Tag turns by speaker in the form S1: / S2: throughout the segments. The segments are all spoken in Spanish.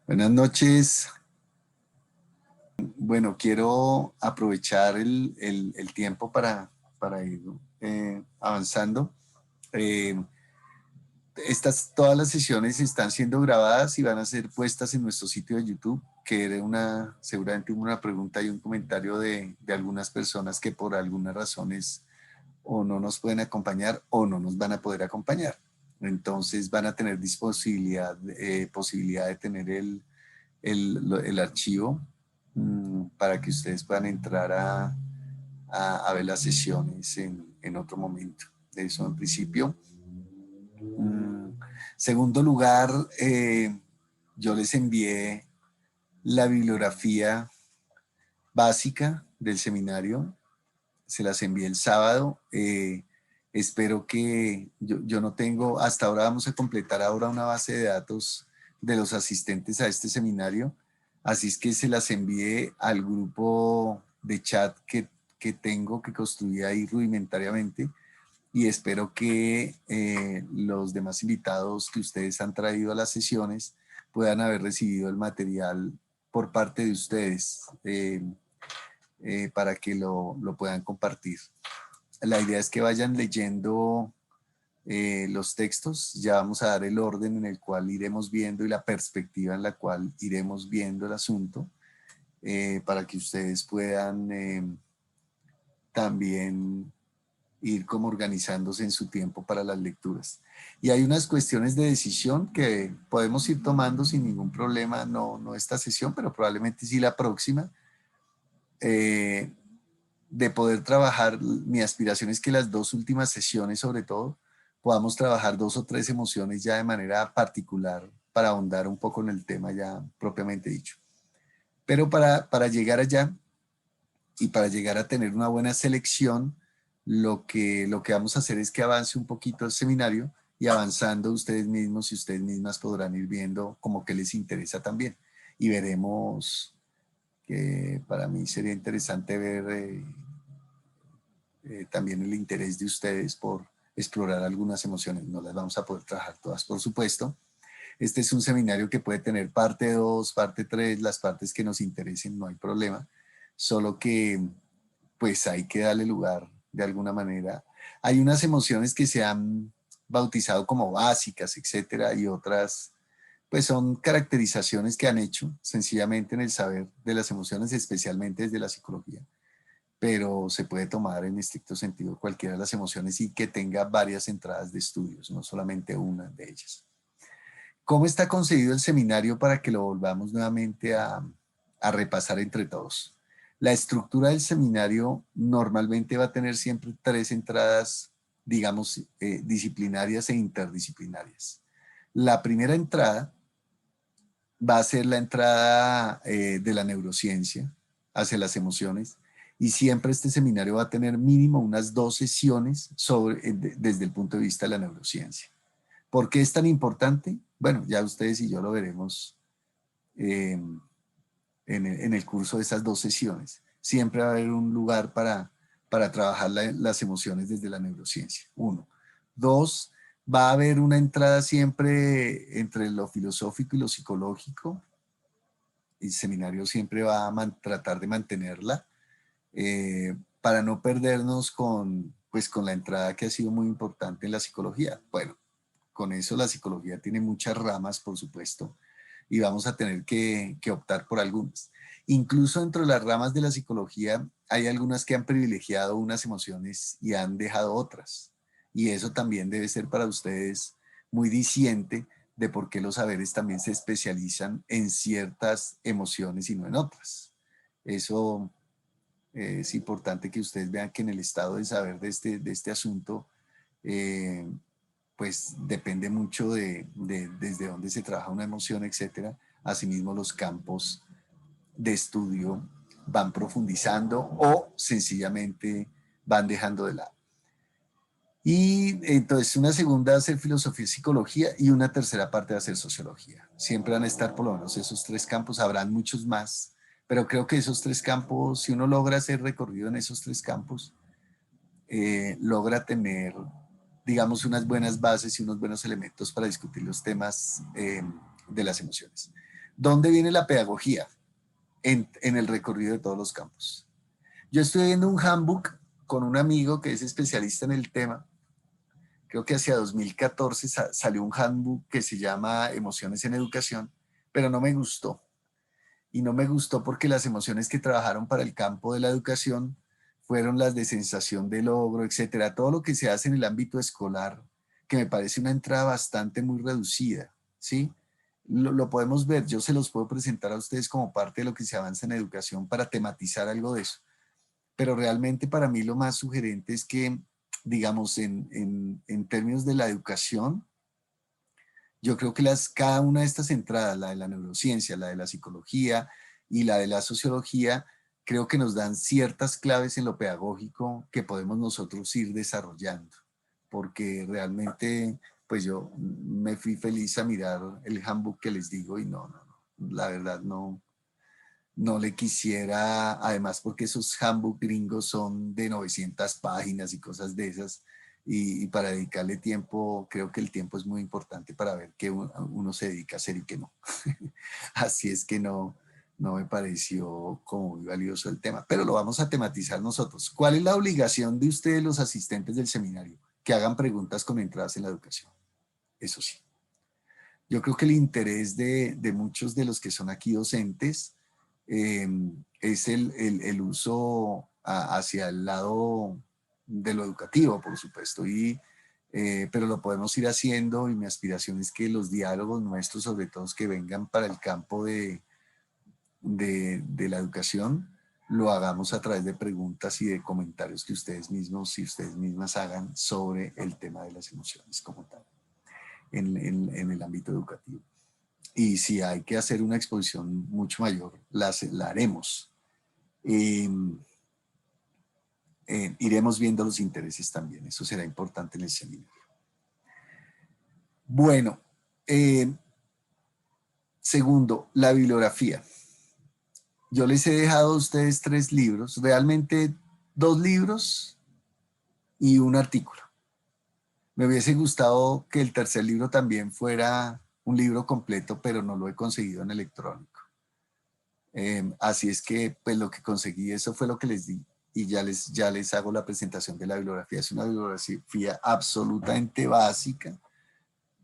S1: Buenas noches. Bueno, quiero aprovechar el tiempo para ir avanzando. Eh, todas las sesiones están siendo grabadas y van a ser puestas en nuestro sitio de YouTube, que era seguramente una pregunta y un comentario de algunas personas que por algunas razones o no nos pueden acompañar o no nos van a poder acompañar. Entonces van a tener posibilidad de tener el archivo para que ustedes puedan entrar a ver las sesiones en otro momento. De eso en principio. Segundo lugar, yo les envié la bibliografía básica del seminario. Se las envié el sábado. Espero que yo no tengo, hasta ahora vamos a completar ahora una base de datos de los asistentes a este seminario, así es que se las envié al grupo de chat que tengo, que construí ahí rudimentariamente, y espero que los demás invitados que ustedes han traído a las sesiones puedan haber recibido el material por parte de ustedes para que lo puedan compartir. La idea es que vayan leyendo los textos. Ya vamos a dar el orden en el cual iremos viendo y la perspectiva en la cual iremos viendo el asunto para que ustedes puedan también ir como organizándose en su tiempo para las lecturas. Y hay unas cuestiones de decisión que podemos ir tomando sin ningún problema, no esta sesión, pero probablemente sí la próxima, de poder trabajar. Mi aspiración es que las dos últimas sesiones, sobre todo, podamos trabajar dos o tres emociones ya de manera particular para ahondar un poco en el tema ya propiamente dicho. Pero para llegar allá y para llegar a tener una buena selección, lo que vamos a hacer es que avance un poquito el seminario y avanzando ustedes mismos y ustedes mismas podrán ir viendo como que les interesa también. Y veremos que para mí sería interesante ver también el interés de ustedes por explorar algunas emociones. No las vamos a poder trabajar todas, por supuesto. Este es un seminario que puede tener parte 2, parte 3, las partes que nos interesen, no hay problema. Solo que pues hay que darle lugar de alguna manera. Hay unas emociones que se han bautizado como básicas, etcétera, y otras pues son caracterizaciones que han hecho sencillamente en el saber de las emociones, especialmente desde la psicología, pero se puede tomar en estricto sentido cualquiera de las emociones y que tenga varias entradas de estudios, no solamente una de ellas. ¿Cómo está concebido el seminario para que lo volvamos nuevamente a repasar entre todos? La estructura del seminario normalmente va a tener siempre tres entradas, digamos, disciplinarias e interdisciplinarias. La primera entrada va a ser la entrada de la neurociencia hacia las emociones, y siempre este seminario va a tener mínimo unas 2 sesiones desde el punto de vista de la neurociencia. ¿Por qué es tan importante? Bueno, ya ustedes y yo lo veremos eh, en el curso de esas 2 sesiones. Siempre va a haber un lugar para trabajar las emociones desde la neurociencia. 1. 2, va a haber una entrada siempre entre lo filosófico y lo psicológico. El seminario siempre va a tratar de mantenerla para no perdernos pues, con la entrada que ha sido muy importante en la psicología. Bueno, con eso la psicología tiene muchas ramas, por supuesto, y vamos a tener que optar por algunas. Incluso dentro de las ramas de la psicología hay algunas que han privilegiado unas emociones y han dejado otras. Y eso también debe ser para ustedes muy diciente de por qué los saberes también se especializan en ciertas emociones y no en otras. Eso es importante que ustedes vean que en el estado de saber de este asunto, eh, pues depende mucho desde dónde se trabaja una emoción, etcétera. Asimismo, los campos de estudio van profundizando o sencillamente van dejando de lado. Y entonces una segunda va a ser filosofía y psicología y una tercera parte va a ser sociología. Siempre van a estar por lo menos esos 3 campos, habrán muchos más, pero creo que esos 3 campos, si uno logra hacer recorrido en esos 3 campos, logra tener, digamos, unas buenas bases y unos buenos elementos para discutir los temas de las emociones. ¿Dónde viene la pedagogía? En el recorrido de todos los campos. Yo estoy viendo un handbook con un amigo que es especialista en el tema. Creo que hacia 2014 salió un handbook que se llama Emociones en Educación, pero no me gustó. Y no me gustó porque las emociones que trabajaron para el campo de la educación fueron las de sensación de logro, etcétera. Todo lo que se hace en el ámbito escolar, que me parece una entrada bastante muy reducida, ¿sí? Lo podemos ver, yo se los puedo presentar a ustedes como parte de lo que se avanza en educación para tematizar algo de eso. Pero realmente para mí lo más sugerente es que, digamos, en términos de la educación, yo creo que cada una de estas entradas, la de la neurociencia, la de la psicología y la de la sociología, creo que nos dan ciertas claves en lo pedagógico que podemos nosotros ir desarrollando, porque realmente, pues yo me fui feliz a mirar el handbook que les digo y no, la verdad no le quisiera, además porque esos handbook gringos son de 900 páginas y cosas de esas, y para dedicarle tiempo, creo que el tiempo es muy importante para ver qué uno se dedica a hacer y qué no. Así es que no me pareció como muy valioso el tema, pero lo vamos a tematizar nosotros. ¿Cuál es la obligación de ustedes, los asistentes del seminario? Que hagan preguntas con entradas en la educación. Eso sí. Yo creo que el interés de muchos de los que son aquí docentes eh, es el uso hacia el lado de lo educativo, por supuesto, pero lo podemos ir haciendo y mi aspiración es que los diálogos nuestros, sobre todo que vengan para el campo de la educación, lo hagamos a través de preguntas y de comentarios que ustedes mismos y ustedes mismas hagan sobre el tema de las emociones como tal, en el ámbito educativo. Y si hay que hacer una exposición mucho mayor, la haremos. Eh, iremos viendo los intereses también, eso será importante en el seminario. Bueno, segundo, la bibliografía. Yo les he dejado a ustedes 3 libros, realmente 2 libros y un artículo. Me hubiese gustado que el tercer libro también fuera un libro completo, pero no lo he conseguido en electrónico. Así es que pues lo que conseguí, eso fue lo que les di y ya les hago la presentación de la bibliografía. Es una bibliografía absolutamente básica,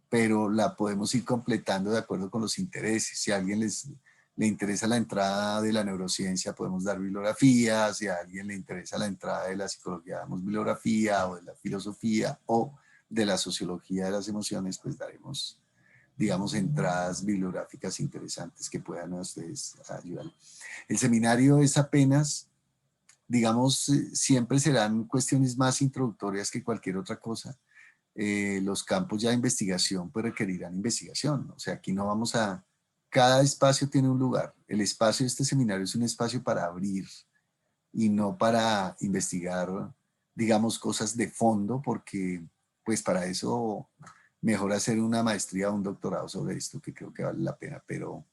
S1: pero la podemos ir completando de acuerdo con los intereses. Si a alguien le interesa la entrada de la neurociencia, podemos dar bibliografía. Si a alguien le interesa la entrada de la psicología, damos bibliografía, o de la filosofía, o de la sociología de las emociones, pues daremos, digamos, entradas bibliográficas interesantes que puedan a ustedes ayudar. El seminario es apenas, digamos, siempre serán cuestiones más introductorias que cualquier otra cosa. Los campos ya de investigación pues requerirán investigación. O sea, aquí no vamos a... Cada espacio tiene un lugar. El espacio de este seminario es un espacio para abrir y no para investigar, digamos, cosas de fondo, porque pues para eso mejor hacer una maestría o un doctorado sobre esto, que creo que vale la pena, pero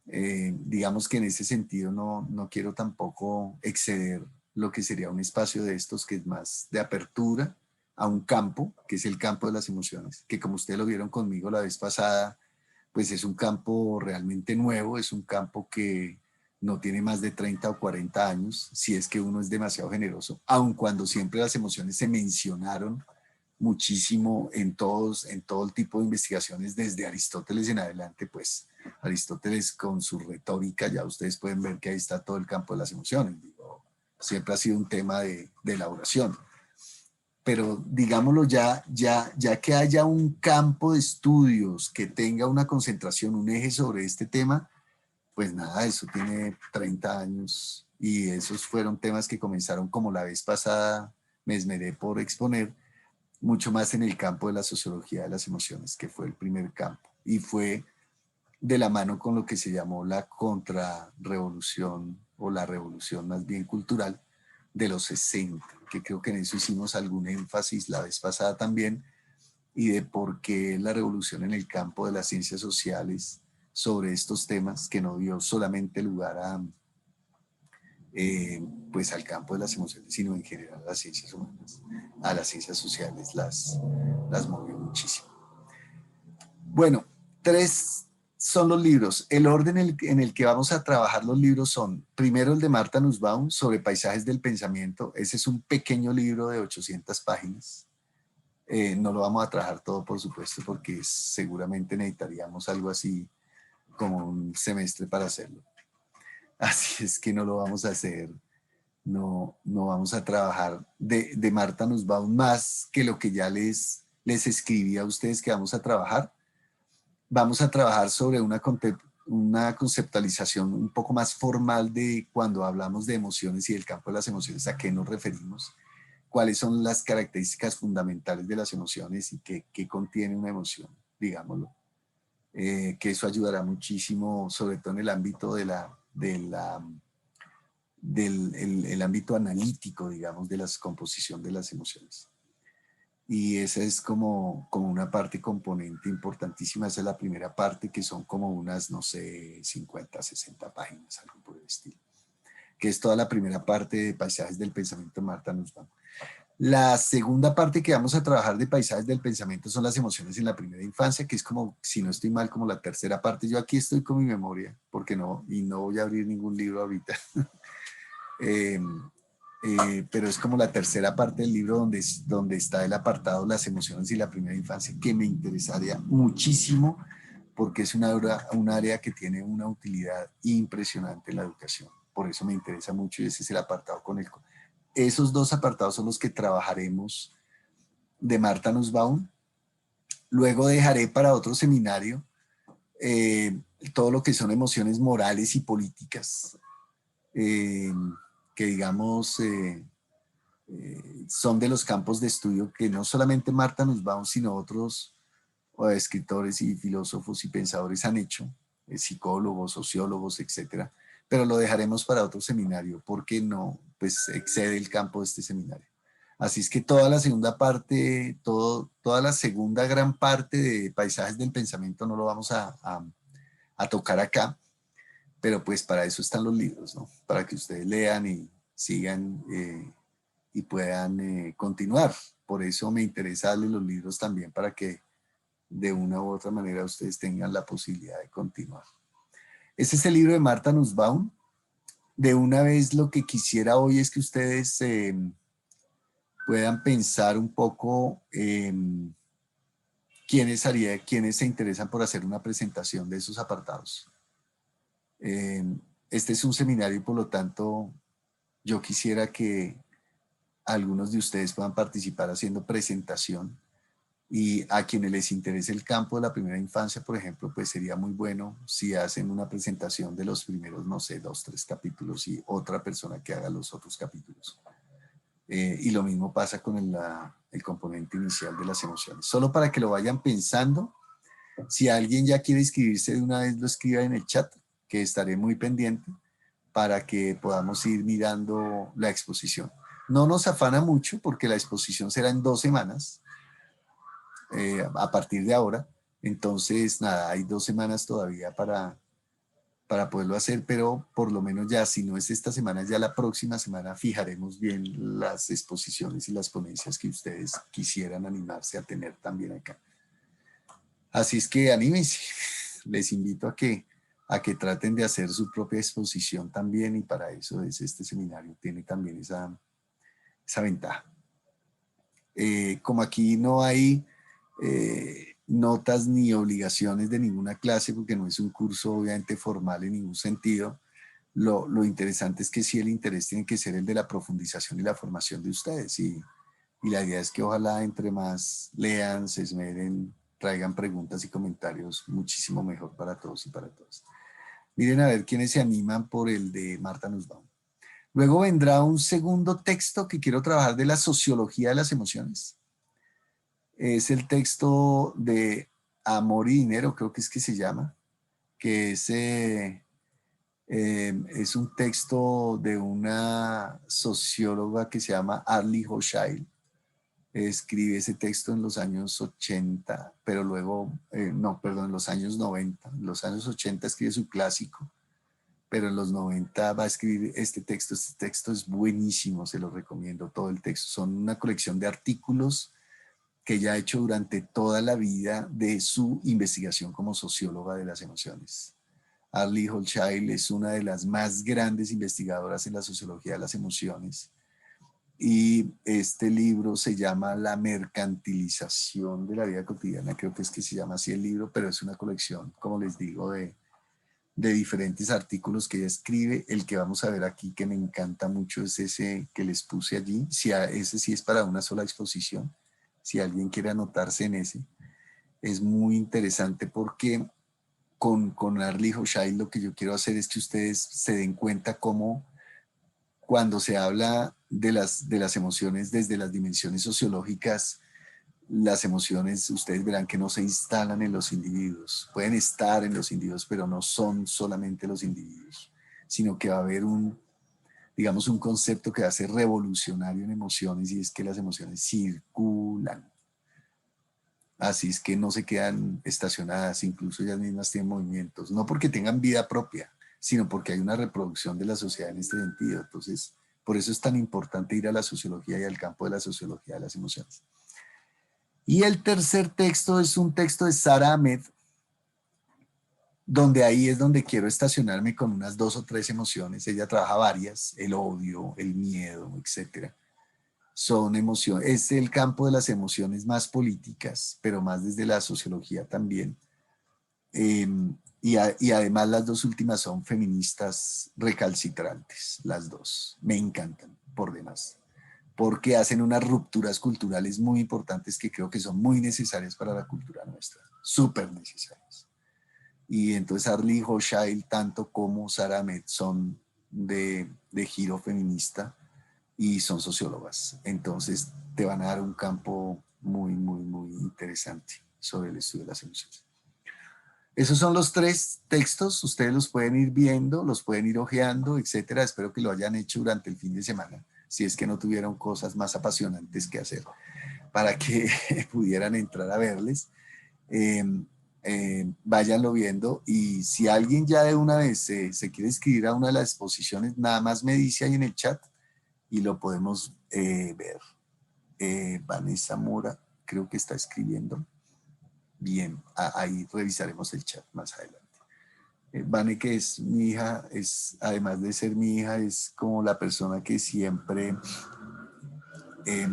S1: digamos que en ese sentido no quiero tampoco exceder lo que sería un espacio de estos que es más de apertura a un campo, que es el campo de las emociones, que como ustedes lo vieron conmigo la vez pasada, pues es un campo realmente nuevo, es un campo que no tiene más de 30 o 40 años, si es que uno es demasiado generoso, aun cuando siempre las emociones se mencionaron muchísimo en todo el tipo de investigaciones, desde Aristóteles en adelante, pues Aristóteles con su retórica, ya ustedes pueden ver que ahí está todo el campo de las emociones, digo, siempre ha sido un tema de elaboración. Pero digámoslo ya que haya un campo de estudios que tenga una concentración, un eje sobre este tema, pues nada, eso tiene 30 años y esos fueron temas que comenzaron como la vez pasada, me esmeré por exponer, mucho más en el campo de la sociología de las emociones, que fue el primer campo. Y fue de la mano con lo que se llamó la contrarrevolución o la revolución más bien cultural de los 60, que creo que en eso hicimos algún énfasis la vez pasada también, y de por qué la revolución en el campo de las ciencias sociales sobre estos temas, que no dio solamente lugar a, pues al campo de las emociones, sino en general a las ciencias humanas, a las ciencias sociales las movió muchísimo. Bueno, 3 son los libros. El orden en el que vamos a trabajar los libros son, primero el de Martha Nussbaum sobre paisajes del pensamiento. Ese es un pequeño libro de 800 páginas. No lo vamos a trabajar todo, por supuesto, porque seguramente necesitaríamos algo así como un semestre para hacerlo. Así es que no lo vamos a hacer. No vamos a trabajar de Martha Nussbaum más que lo que ya les escribí a ustedes que vamos a trabajar. Vamos a trabajar sobre una conceptualización un poco más formal de cuando hablamos de emociones y del campo de las emociones, a qué nos referimos, cuáles son las características fundamentales de las emociones y qué contiene una emoción, digámoslo. Que eso ayudará muchísimo, sobre todo en el ámbito del ámbito analítico, digamos, de la composición de las emociones. Y esa es como una parte componente importantísima. Esa es la primera parte, que son como unas, no sé, 50, 60 páginas, algo por el estilo. Que es toda la primera parte de Paisajes del Pensamiento de Martha Nussbaum. La segunda parte que vamos a trabajar de Paisajes del Pensamiento son las emociones en la primera infancia, que es como, si no estoy mal, como la tercera parte. Yo aquí estoy con mi memoria, porque no, y no voy a abrir ningún libro ahorita. Pero es como la tercera parte del libro donde está el apartado Las emociones y la primera infancia, que me interesaría muchísimo porque es un área que tiene una utilidad impresionante en la educación. Por eso me interesa mucho y ese es el apartado con el... Esos dos apartados son los que trabajaremos de Martha Nussbaum. Luego dejaré para otro seminario todo lo que son emociones morales y políticas, que digamos... son de los campos de estudio que no solamente Martha Nussbaum, sino otros escritores y filósofos y pensadores han hecho, psicólogos, sociólogos, etcétera. Pero lo dejaremos para otro seminario porque no, pues excede el campo de este seminario. Así es que toda la segunda parte, toda la segunda gran parte de Paisajes del Pensamiento no lo vamos a tocar acá, pero pues para eso están los libros, ¿no? Para que ustedes lean y sigan y puedan continuar. Por eso me interesa darles los libros también para que de una u otra manera ustedes tengan la posibilidad de continuar. Este es el libro de Martha Nussbaum. De una vez lo que quisiera hoy es que ustedes puedan pensar un poco quiénes se interesan por hacer una presentación de esos apartados. Este es un seminario y por lo tanto yo quisiera que algunos de ustedes puedan participar haciendo presentación y a quienes les interese el campo de la primera infancia, por ejemplo, pues sería muy bueno si hacen una presentación de los primeros, no sé, 2, 3 capítulos y otra persona que haga los otros capítulos. Y lo mismo pasa con el componente inicial de las emociones. Solo para que lo vayan pensando, si alguien ya quiere inscribirse de una vez, lo escriba en el chat, que estaré muy pendiente para que podamos ir mirando la exposición. No nos afana mucho porque la exposición será en 2 semanas, a partir de ahora. Entonces, nada, hay 2 semanas todavía para poderlo hacer, pero por lo menos ya, si no es esta semana, ya la próxima semana fijaremos bien las exposiciones y las ponencias que ustedes quisieran animarse a tener también acá. Así es que anímense, les invito a que traten de hacer su propia exposición también y para eso es este seminario, tiene también esa ventaja. Como aquí no hay notas ni obligaciones de ninguna clase, porque no es un curso obviamente formal en ningún sentido, lo interesante es que sí el interés tiene que ser el de la profundización y la formación de ustedes y la idea es que ojalá entre más lean, se esmeren, traigan preguntas y comentarios, muchísimo mejor para todos y para todas. Miren a ver quiénes se animan por el de Martha Nussbaum. Luego vendrá un segundo texto que quiero trabajar de la sociología de las emociones. Es el texto de Amor y Dinero, creo que es que se llama, que es un texto de una socióloga que se llama Arlie Hochschild. Escribe ese texto en los años 80, pero luego, no, perdón, en los años 90. En los años 80 escribe su clásico, pero en los 90 va a escribir este texto. Este texto es buenísimo, se lo recomiendo todo el texto. Son una colección de artículos que ella ha hecho durante toda la vida de su investigación como socióloga de las emociones. Arlie Hochschild es una de las más grandes investigadoras en la sociología de las emociones. Y este libro se llama La mercantilización de la vida cotidiana, creo que es que se llama así el libro, pero es una colección, como les digo, de diferentes artículos que ella escribe. El que vamos a ver aquí, que me encanta mucho, es ese que les puse allí. Ese sí es para una sola exposición, si alguien quiere anotarse en ese. Es muy interesante porque con Arlie Hochschild lo que yo quiero hacer es que ustedes se den cuenta cómo cuando se habla de las emociones desde las dimensiones sociológicas, las emociones, ustedes verán que no se instalan en los individuos. Pueden estar en los individuos, pero no son solamente los individuos, sino que va a haber digamos, un concepto que va a ser revolucionario en emociones, y es que las emociones circulan. Así es que no se quedan estacionadas, incluso ellas mismas tienen movimientos, no porque tengan vida propia, sino porque hay una reproducción de la sociedad en este sentido. Entonces, por eso es tan importante ir a la sociología y al campo de la sociología de las emociones. Y el tercer texto es un texto de Sara Ahmed, donde ahí es donde quiero estacionarme con unas 2 o 3 emociones. Ella trabaja varias, el odio, el miedo, etcétera. Son emociones, es el campo de las emociones más políticas, pero más desde la sociología también. Y además las 2 últimas son feministas recalcitrantes, las 2. Me encantan por demás, porque hacen unas rupturas culturales muy importantes que creo que son muy necesarias para la cultura nuestra, súper necesarias. Y entonces Arlie Hochschild, tanto como Sara Ahmed, son de giro feminista y son sociólogas. Entonces te van a dar un campo muy, muy, muy interesante sobre el estudio de las emociones. Esos son los 3 textos, ustedes los pueden ir viendo, los pueden ir hojeando, etcétera. Espero que lo hayan hecho durante el fin de semana, si es que no tuvieron cosas más apasionantes que hacer, para que pudieran entrar a verles. Eh, váyanlo viendo, y si alguien ya de una vez se quiere inscribir a una de las exposiciones, nada más me dice ahí en el chat y lo podemos ver. Vanessa Mora creo que está escribiendo. Bien, ahí revisaremos el chat más adelante. Vane, que es mi hija, además de ser mi hija, es como la persona que siempre eh,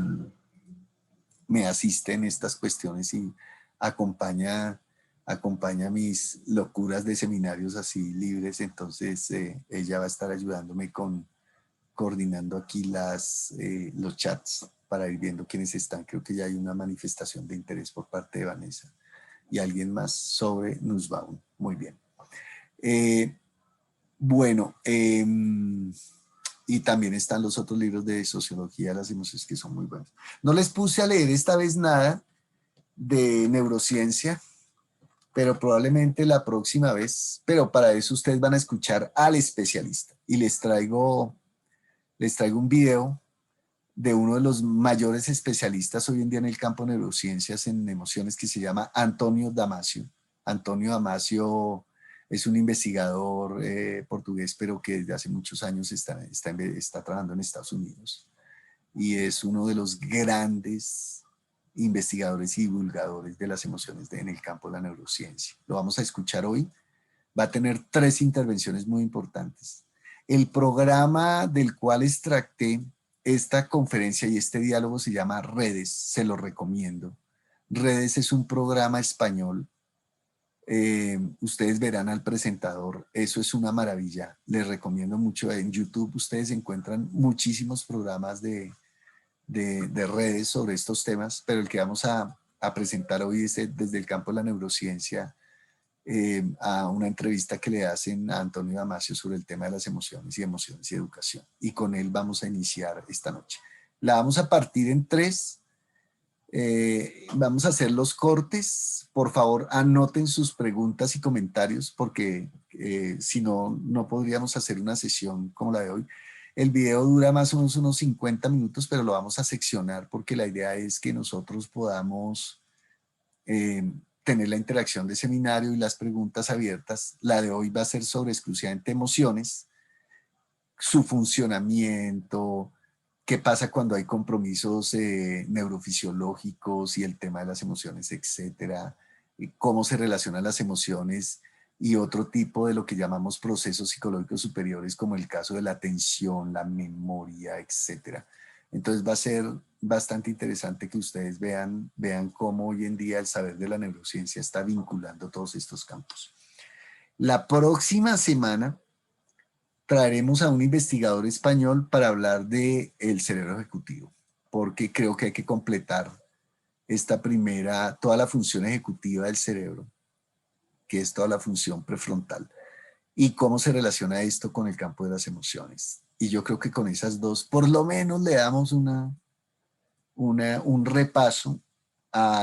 S1: me asiste en estas cuestiones y acompaña, acompaña mis locuras de seminarios así libres. Entonces ella va a estar ayudándome coordinando aquí los chats para ir viendo quiénes están. Creo que ya hay una manifestación de interés por parte de Vanessa y alguien más sobre Nussbaum. Muy bien. Bueno, y también están los otros libros de sociología de las emociones que son muy buenos. No les puse a leer esta vez nada de neurociencia, pero probablemente la próxima vez, pero para eso ustedes van a escuchar al especialista, y les traigo un video de uno de los mayores especialistas hoy en día en el campo de neurociencias en emociones, que se llama Antonio Damasio. Antonio Damasio es un investigador portugués, pero que desde hace muchos años está trabajando en Estados Unidos, y es uno de los grandes investigadores y divulgadores de las emociones en el campo de la neurociencia. Lo vamos a escuchar hoy. Va a tener 3 intervenciones muy importantes. El programa del cual extracté esta conferencia y este diálogo se llama Redes, se lo recomiendo. Redes es un programa español. Ustedes verán al presentador, eso es una maravilla. Les recomiendo mucho. En YouTube ustedes encuentran muchísimos programas de redes sobre estos temas, pero el que vamos a presentar hoy es desde el campo de la neurociencia, a una entrevista que le hacen a Antonio Damasio sobre el tema de las emociones y educación. Y con él vamos a iniciar esta noche. La vamos a partir en 3. Vamos a hacer los cortes. Por favor, anoten sus preguntas y comentarios, porque si no, no podríamos hacer una sesión como la de hoy. El video dura más o menos unos 50 minutos, pero lo vamos a seccionar porque la idea es que nosotros podamos tener la interacción de seminario y las preguntas abiertas. La de hoy va a ser sobre exclusivamente emociones, su funcionamiento, qué pasa cuando hay compromisos neurofisiológicos y el tema de las emociones, etcétera, y cómo se relacionan las emociones y otro tipo de lo que llamamos procesos psicológicos superiores, como el caso de la atención, la memoria, etcétera. Entonces va a ser bastante interesante que ustedes vean cómo hoy en día el saber de la neurociencia está vinculando todos estos campos. La próxima semana traeremos a un investigador español para hablar de el cerebro ejecutivo, porque creo que hay que completar toda la función ejecutiva del cerebro, que es toda la función prefrontal, y cómo se relaciona esto con el campo de las emociones. Y yo creo que con esas dos, por lo menos le damos un repaso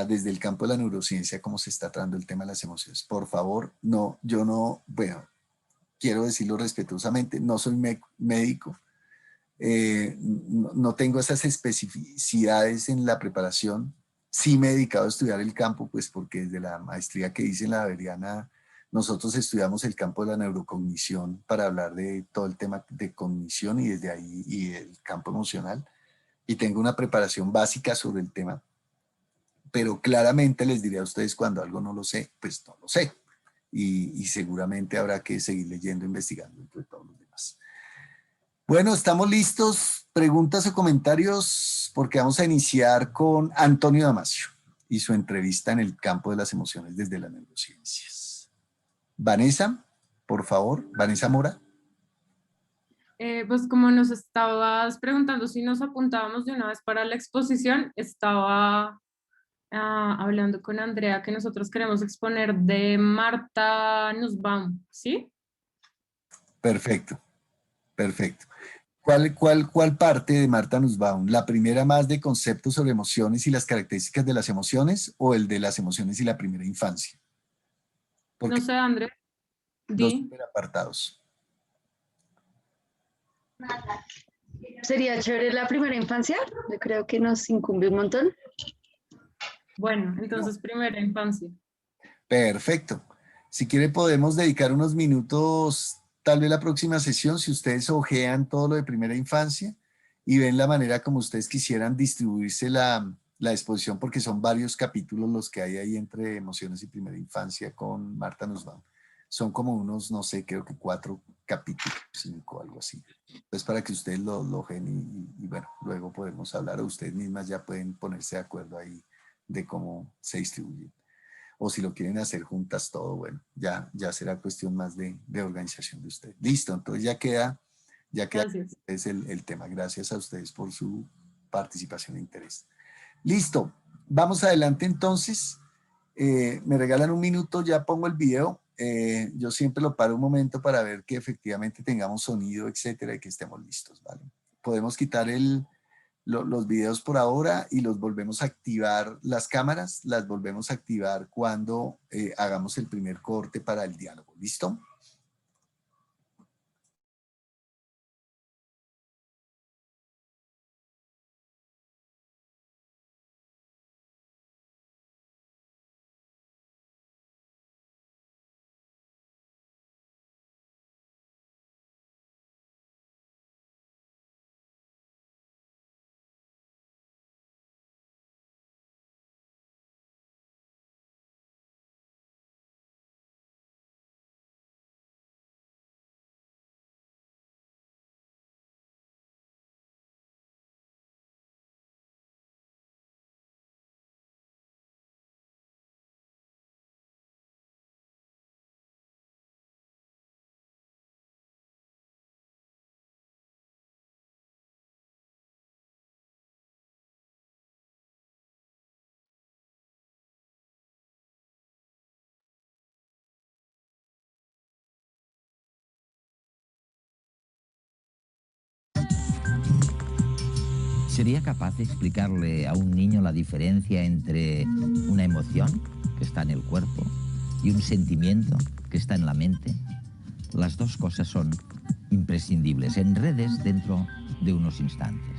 S1: desde el campo de la neurociencia, cómo se está tratando el tema de las emociones. Por favor, no, yo no, bueno, quiero decirlo respetuosamente, no soy médico, no tengo esas especificidades en la preparación. Sí me he dedicado a estudiar el campo, pues porque desde la maestría que hice en la Javeriana, nosotros estudiamos el campo de la neurocognición para hablar de todo el tema de cognición y desde ahí y el campo emocional. Y tengo una preparación básica sobre el tema, pero claramente les diré a ustedes cuando algo no lo sé, pues no lo sé. Y seguramente habrá que seguir leyendo, investigando entre todos los demás. Bueno, estamos listos. Preguntas o comentarios, porque vamos a iniciar con Antonio Damasio y su entrevista en el campo de las emociones desde las neurociencias. Vanessa, por favor, Vanessa Mora.
S2: Pues como nos estabas preguntando si nos apuntábamos de una vez para la exposición, estaba hablando con Andrea que nosotros queremos exponer de Marta Nussbaum, ¿sí?
S1: Perfecto, perfecto. ¿Cuál parte de Marta Nussbaum? ¿La primera más de conceptos sobre emociones y las características de las emociones o el de las emociones y la primera infancia?
S2: No
S1: Porque
S2: sé, Andrea,
S1: dos
S2: di.
S1: super apartados.
S3: Sería chévere la primera infancia, yo creo que nos incumbe un montón.
S2: Bueno, entonces primera infancia.
S1: Perfecto. Si quiere podemos dedicar unos minutos, tal vez la próxima sesión, si ustedes ojean todo lo de primera infancia y ven la manera como ustedes quisieran distribuirse la exposición, porque son varios capítulos los que hay ahí entre emociones y primera infancia con Marta Nussbaum. Son como unos, no sé, creo que 4 capítulos, 5, algo así. Entonces para que ustedes lo ojen y bueno, luego podemos hablar o ustedes mismas ya pueden ponerse de acuerdo ahí de cómo se distribuyen o si lo quieren hacer juntas todo, bueno, ya será cuestión más de organización de ustedes. Listo, entonces ya queda
S2: Gracias.
S1: es el tema. Gracias a ustedes por su participación e interés. Listo, vamos adelante entonces. Me regalan un minuto, ya pongo el video. Yo siempre lo paro un momento para ver que efectivamente tengamos sonido, etcétera, y que estemos listos, ¿vale? Podemos quitar los videos por ahora y los volvemos a activar, las cámaras las volvemos a activar cuando hagamos el primer corte para el diálogo. ¿Listo?
S4: ¿Sería capaz de explicarle a un niño la diferencia entre una emoción, que está en el cuerpo, y un sentimiento, que está en la mente? Las dos cosas son imprescindibles en redes dentro de unos instantes.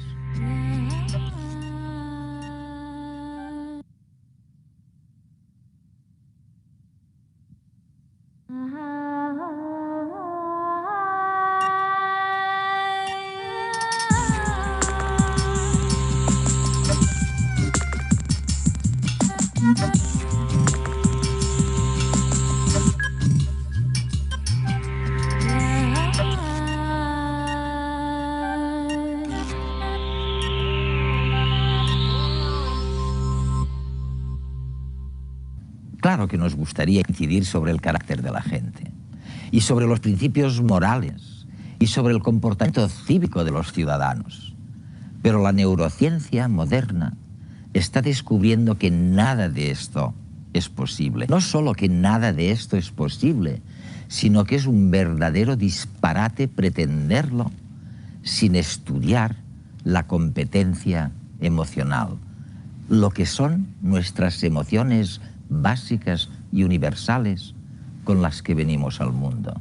S4: claro que nos gustaría incidir sobre el carácter de la gente y sobre los principios morales y sobre el comportamiento cívico de los ciudadanos. Pero la neurociencia moderna está descubriendo que nada de esto es posible. No solo que nada de esto es posible, sino que es un verdadero disparate pretenderlo sin estudiar la competencia emocional, lo que son nuestras emociones básicas y universales con las que venimos al mundo.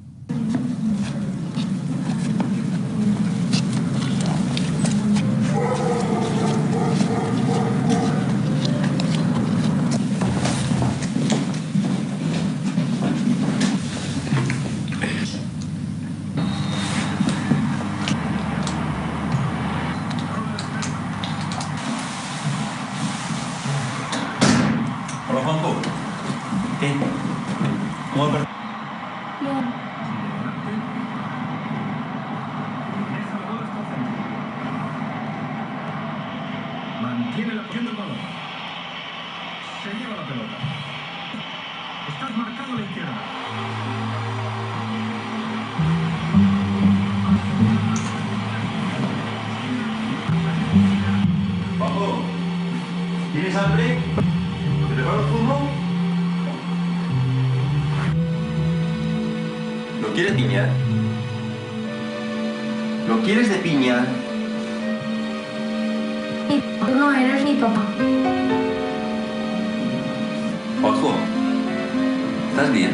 S5: Mantiene la posición del balón. Se lleva la pelota. Estás marcado a la izquierda.
S6: Juanjo, ¿tienes hambre? ¿Te preparo el zumo? ¿Lo quieres piña? ¿Lo quieres de piña?
S7: Tú no eres mi papá.
S6: Juanjo, ¿estás bien?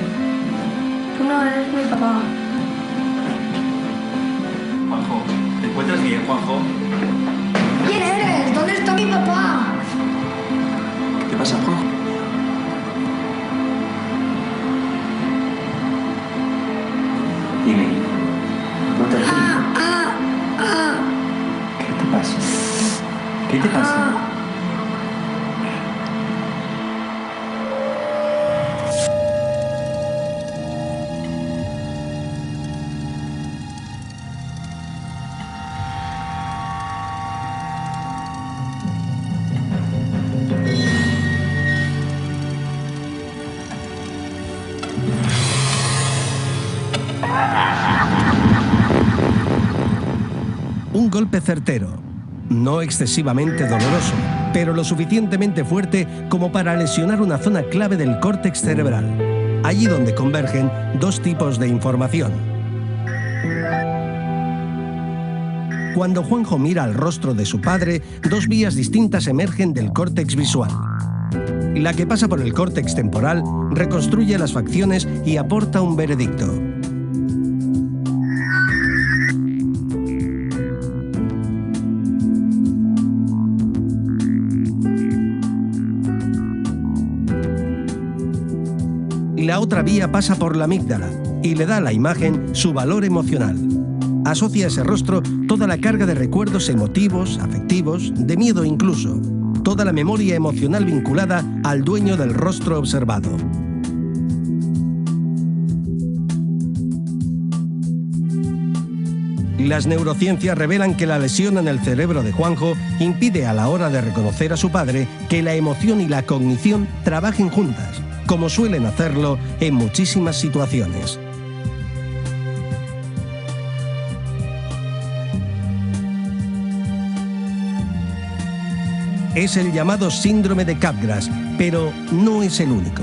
S7: Tú no eres mi papá.
S6: Juanjo, ¿te encuentras bien, Juanjo?
S7: ¿Quién eres? ¿Dónde está mi papá?
S6: ¿Qué pasa, Juanjo? Dime, no te ríes. ¿Qué te pasa? ¿Qué te pasa?
S8: Un golpe certero, no excesivamente doloroso, pero lo suficientemente fuerte como para lesionar una zona clave del córtex cerebral, allí donde convergen dos tipos de información. Cuando Juanjo mira al rostro de su padre, dos vías distintas emergen del córtex visual. La que pasa por el córtex temporal reconstruye las facciones y aporta un veredicto. La otra vía pasa por la amígdala y le da a la imagen su valor emocional. Asocia a ese rostro toda la carga de recuerdos emotivos, afectivos, de miedo incluso, toda la memoria emocional vinculada al dueño del rostro observado. Las neurociencias revelan que la lesión en el cerebro de Juanjo impide a la hora de reconocer a su padre que la emoción y la cognición trabajen juntas, como suelen hacerlo en muchísimas situaciones. Es el llamado síndrome de Capgras, pero no es el único.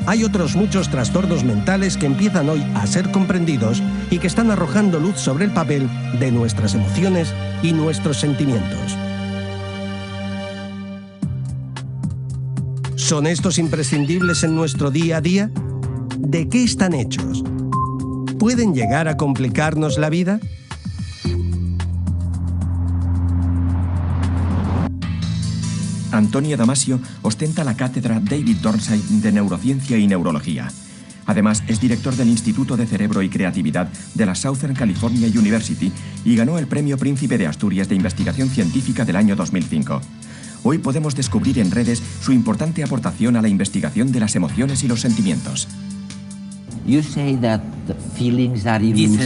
S8: Hay otros muchos trastornos mentales que empiezan hoy a ser comprendidos y que están arrojando luz sobre el papel de nuestras emociones y nuestros sentimientos. ¿Son estos imprescindibles en nuestro día a día? ¿De qué están hechos? ¿Pueden llegar a complicarnos la vida?
S9: Antonia Damasio ostenta la cátedra David Dornsight de Neurociencia y Neurología. Además, es director del Instituto de Cerebro y Creatividad de la Southern California University y ganó el Premio Príncipe de Asturias de Investigación Científica del año 2005. Hoy podemos descubrir en redes su importante aportación a la investigación de las emociones y los sentimientos.
S4: Dices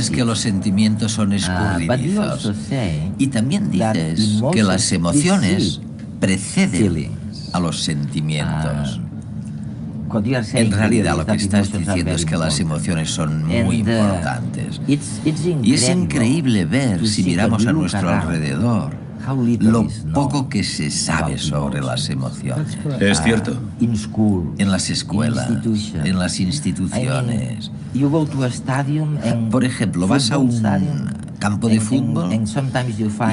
S4: que los sentimientos son escurridizos. Y también dices que las emociones preceden a los sentimientos. En realidad lo que estás diciendo es que las emociones son muy importantes. Y es increíble ver, si miramos a nuestro alrededor, lo poco que se sabe sobre las emociones.
S10: Es cierto.
S4: En las escuelas, en las instituciones. Por ejemplo, vas a un campo de fútbol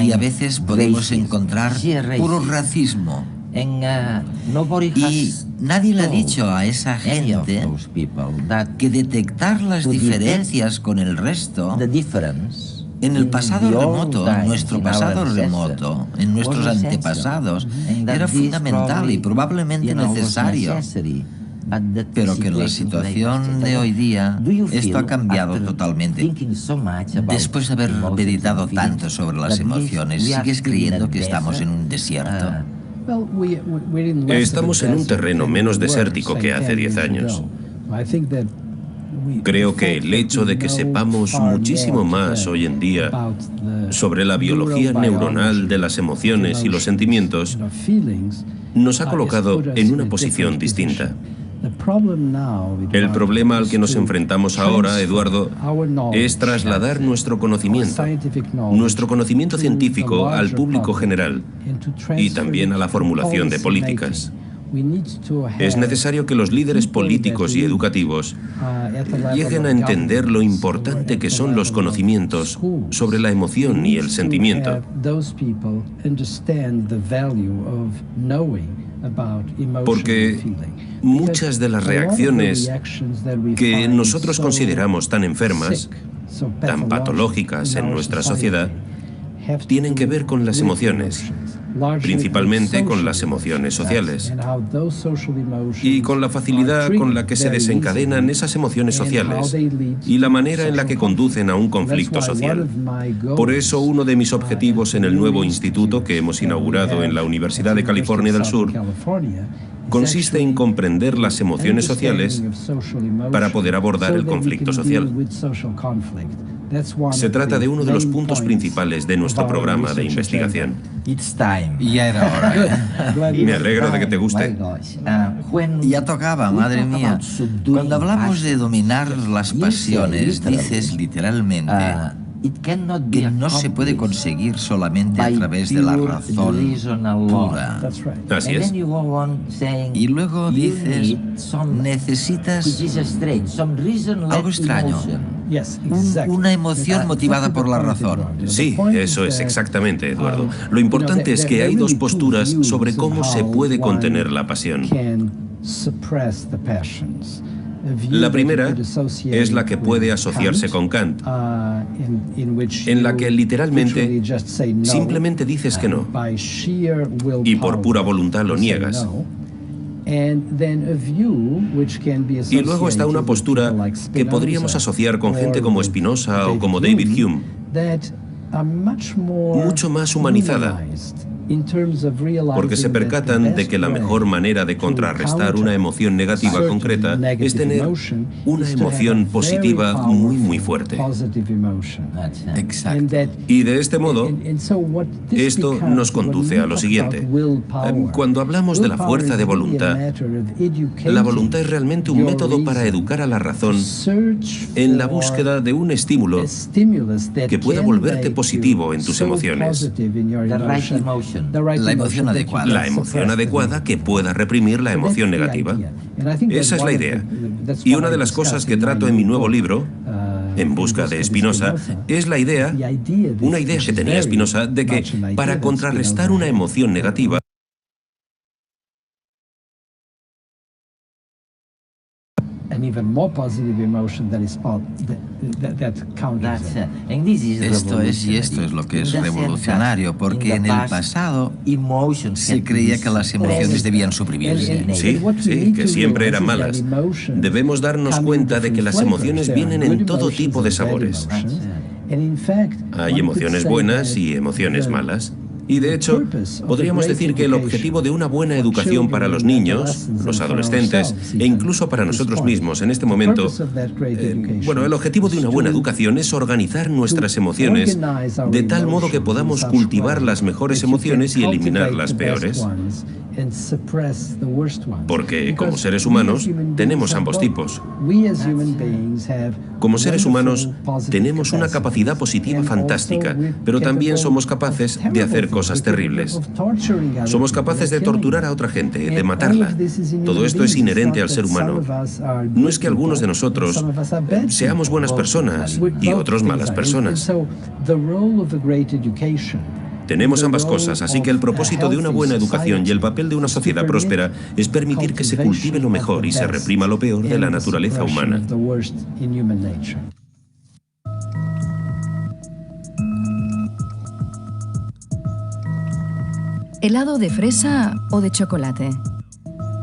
S4: y a veces podemos encontrar puro racismo. Y nadie le ha dicho a esa gente que detectar las diferencias con el resto en el pasado remoto, en nuestro pasado remoto, en nuestros antepasados, era fundamental y probablemente necesario. Pero que en la situación de hoy día esto ha cambiado totalmente. Después de haber meditado tanto sobre las emociones, ¿sigues creyendo que estamos en un desierto?
S10: Estamos en un terreno menos desértico que hace 10 años. Creo que el hecho de que sepamos muchísimo más hoy en día sobre la biología neuronal de las emociones y los sentimientos nos ha colocado en una posición distinta. El problema al que nos enfrentamos ahora, Eduardo, es trasladar nuestro conocimiento científico al público general y también a la formulación de políticas. Es necesario que los líderes políticos y educativos lleguen a entender lo importante que son los conocimientos sobre la emoción y el sentimiento. Porque muchas de las reacciones que nosotros consideramos tan enfermas, tan patológicas en nuestra sociedad, tienen que ver con las emociones, principalmente con las emociones sociales, y con la facilidad con la que se desencadenan esas emociones sociales y la manera en la que conducen a un conflicto social. Por eso, uno de mis objetivos en el nuevo instituto que hemos inaugurado en la Universidad de California del Sur consiste en comprender las emociones sociales para poder abordar el conflicto social. Se trata de uno de los puntos principales de nuestro programa de investigación.
S4: Ya era hora.
S10: Me alegro de que te guste.
S4: Ya tocaba, madre mía. Cuando hablamos de dominar las pasiones, dices literalmente que no se puede conseguir solamente a través de la razón pura.
S10: Así es.
S4: Y luego dices, necesitas algo extraño, una emoción motivada por la razón.
S10: Sí, eso es exactamente, Eduardo. Lo importante es que hay dos posturas sobre cómo se puede contener la pasión. La primera es la que puede asociarse con Kant, en la que literalmente simplemente dices que no, y por pura voluntad lo niegas. Y luego está una postura que podríamos asociar con gente como Spinoza o como David Hume, mucho más humanizada, porque se percatan de que la mejor manera de contrarrestar una emoción negativa concreta es tener una emoción positiva muy fuerte.
S4: Exacto.
S10: Y de este modo, esto nos conduce a lo siguiente. Cuando hablamos de la fuerza de voluntad, la voluntad es realmente un método para educar a la razón en la búsqueda de un estímulo que pueda volverte positivo en tus emociones.
S4: La emoción adecuada.
S10: La emoción adecuada que pueda reprimir la emoción negativa. Esa es la idea. Y una de las cosas que trato en mi nuevo libro, En busca de Spinoza, es la idea, una idea que tenía Spinoza, de que para contrarrestar una emoción negativa,
S4: Esto es lo que es revolucionario, porque en el pasado se creía que las emociones debían suprimirse.
S10: Sí, que siempre eran malas. Debemos darnos cuenta de que las emociones vienen en todo tipo de sabores. Hay emociones buenas y emociones malas. Y de hecho, podríamos decir que el objetivo de una buena educación para los niños, los adolescentes e incluso para nosotros mismos en este momento, el objetivo de una buena educación es organizar nuestras emociones de tal modo que podamos cultivar las mejores emociones y eliminar las peores. Porque como seres humanos tenemos ambos tipos. Como seres humanos tenemos una capacidad positiva fantástica, pero también somos capaces de hacer cosas terribles. Somos capaces de torturar a otra gente, de matarla. Todo esto es inherente al ser humano. No es que algunos de nosotros seamos buenas personas y otros malas personas. Tenemos ambas cosas, así que el propósito de una buena educación y el papel de una sociedad próspera es permitir que se cultive lo mejor y se reprima lo peor de la naturaleza humana.
S11: ¿Helado de fresa o de chocolate?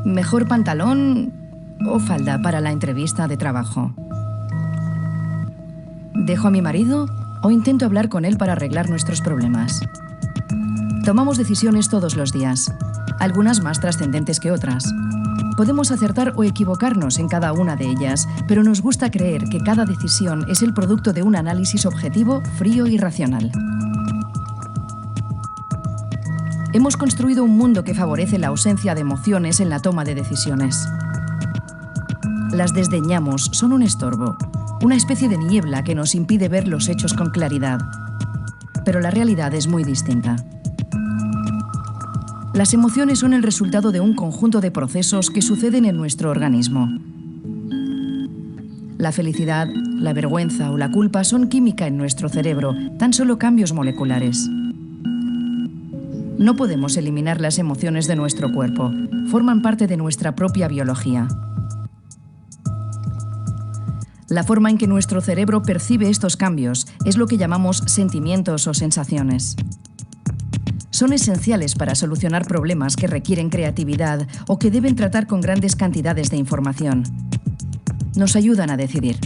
S11: ¿Mejor pantalón o falda para la entrevista de trabajo? ¿Dejo a mi marido o intento hablar con él para arreglar nuestros problemas? Tomamos decisiones todos los días, algunas más trascendentes que otras. Podemos acertar o equivocarnos en cada una de ellas, pero nos gusta creer que cada decisión es el producto de un análisis objetivo, frío y racional. Hemos construido un mundo que favorece la ausencia de emociones en la toma de decisiones. Las desdeñamos, son un estorbo, una especie de niebla que nos impide ver los hechos con claridad. Pero la realidad es muy distinta. Las emociones son el resultado de un conjunto de procesos que suceden en nuestro organismo. La felicidad, la vergüenza o la culpa son química en nuestro cerebro, tan solo cambios moleculares. No podemos eliminar las emociones de nuestro cuerpo, forman parte de nuestra propia biología. La forma en que nuestro cerebro percibe estos cambios es lo que llamamos sentimientos o sensaciones. Son esenciales para solucionar problemas que requieren creatividad o que deben tratar con grandes cantidades de información. Nos ayudan a decidir.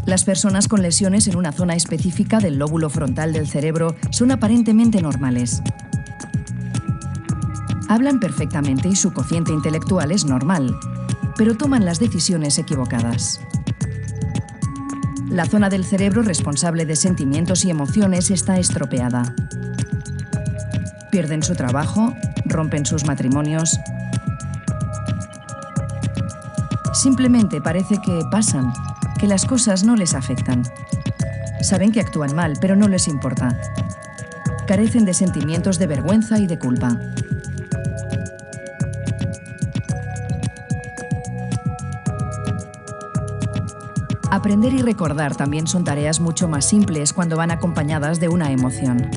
S11: Las personas con lesiones en una zona específica del lóbulo frontal del cerebro son aparentemente normales. Hablan perfectamente y su cociente intelectual es normal, pero toman las decisiones equivocadas. La zona del cerebro responsable de sentimientos y emociones está estropeada. Pierden su trabajo, rompen sus matrimonios. Simplemente parece que pasan, que las cosas no les afectan. Saben que actúan mal, pero no les importa. Carecen de sentimientos de vergüenza y de culpa. Aprender y recordar también son tareas mucho más simples cuando van acompañadas de una emoción.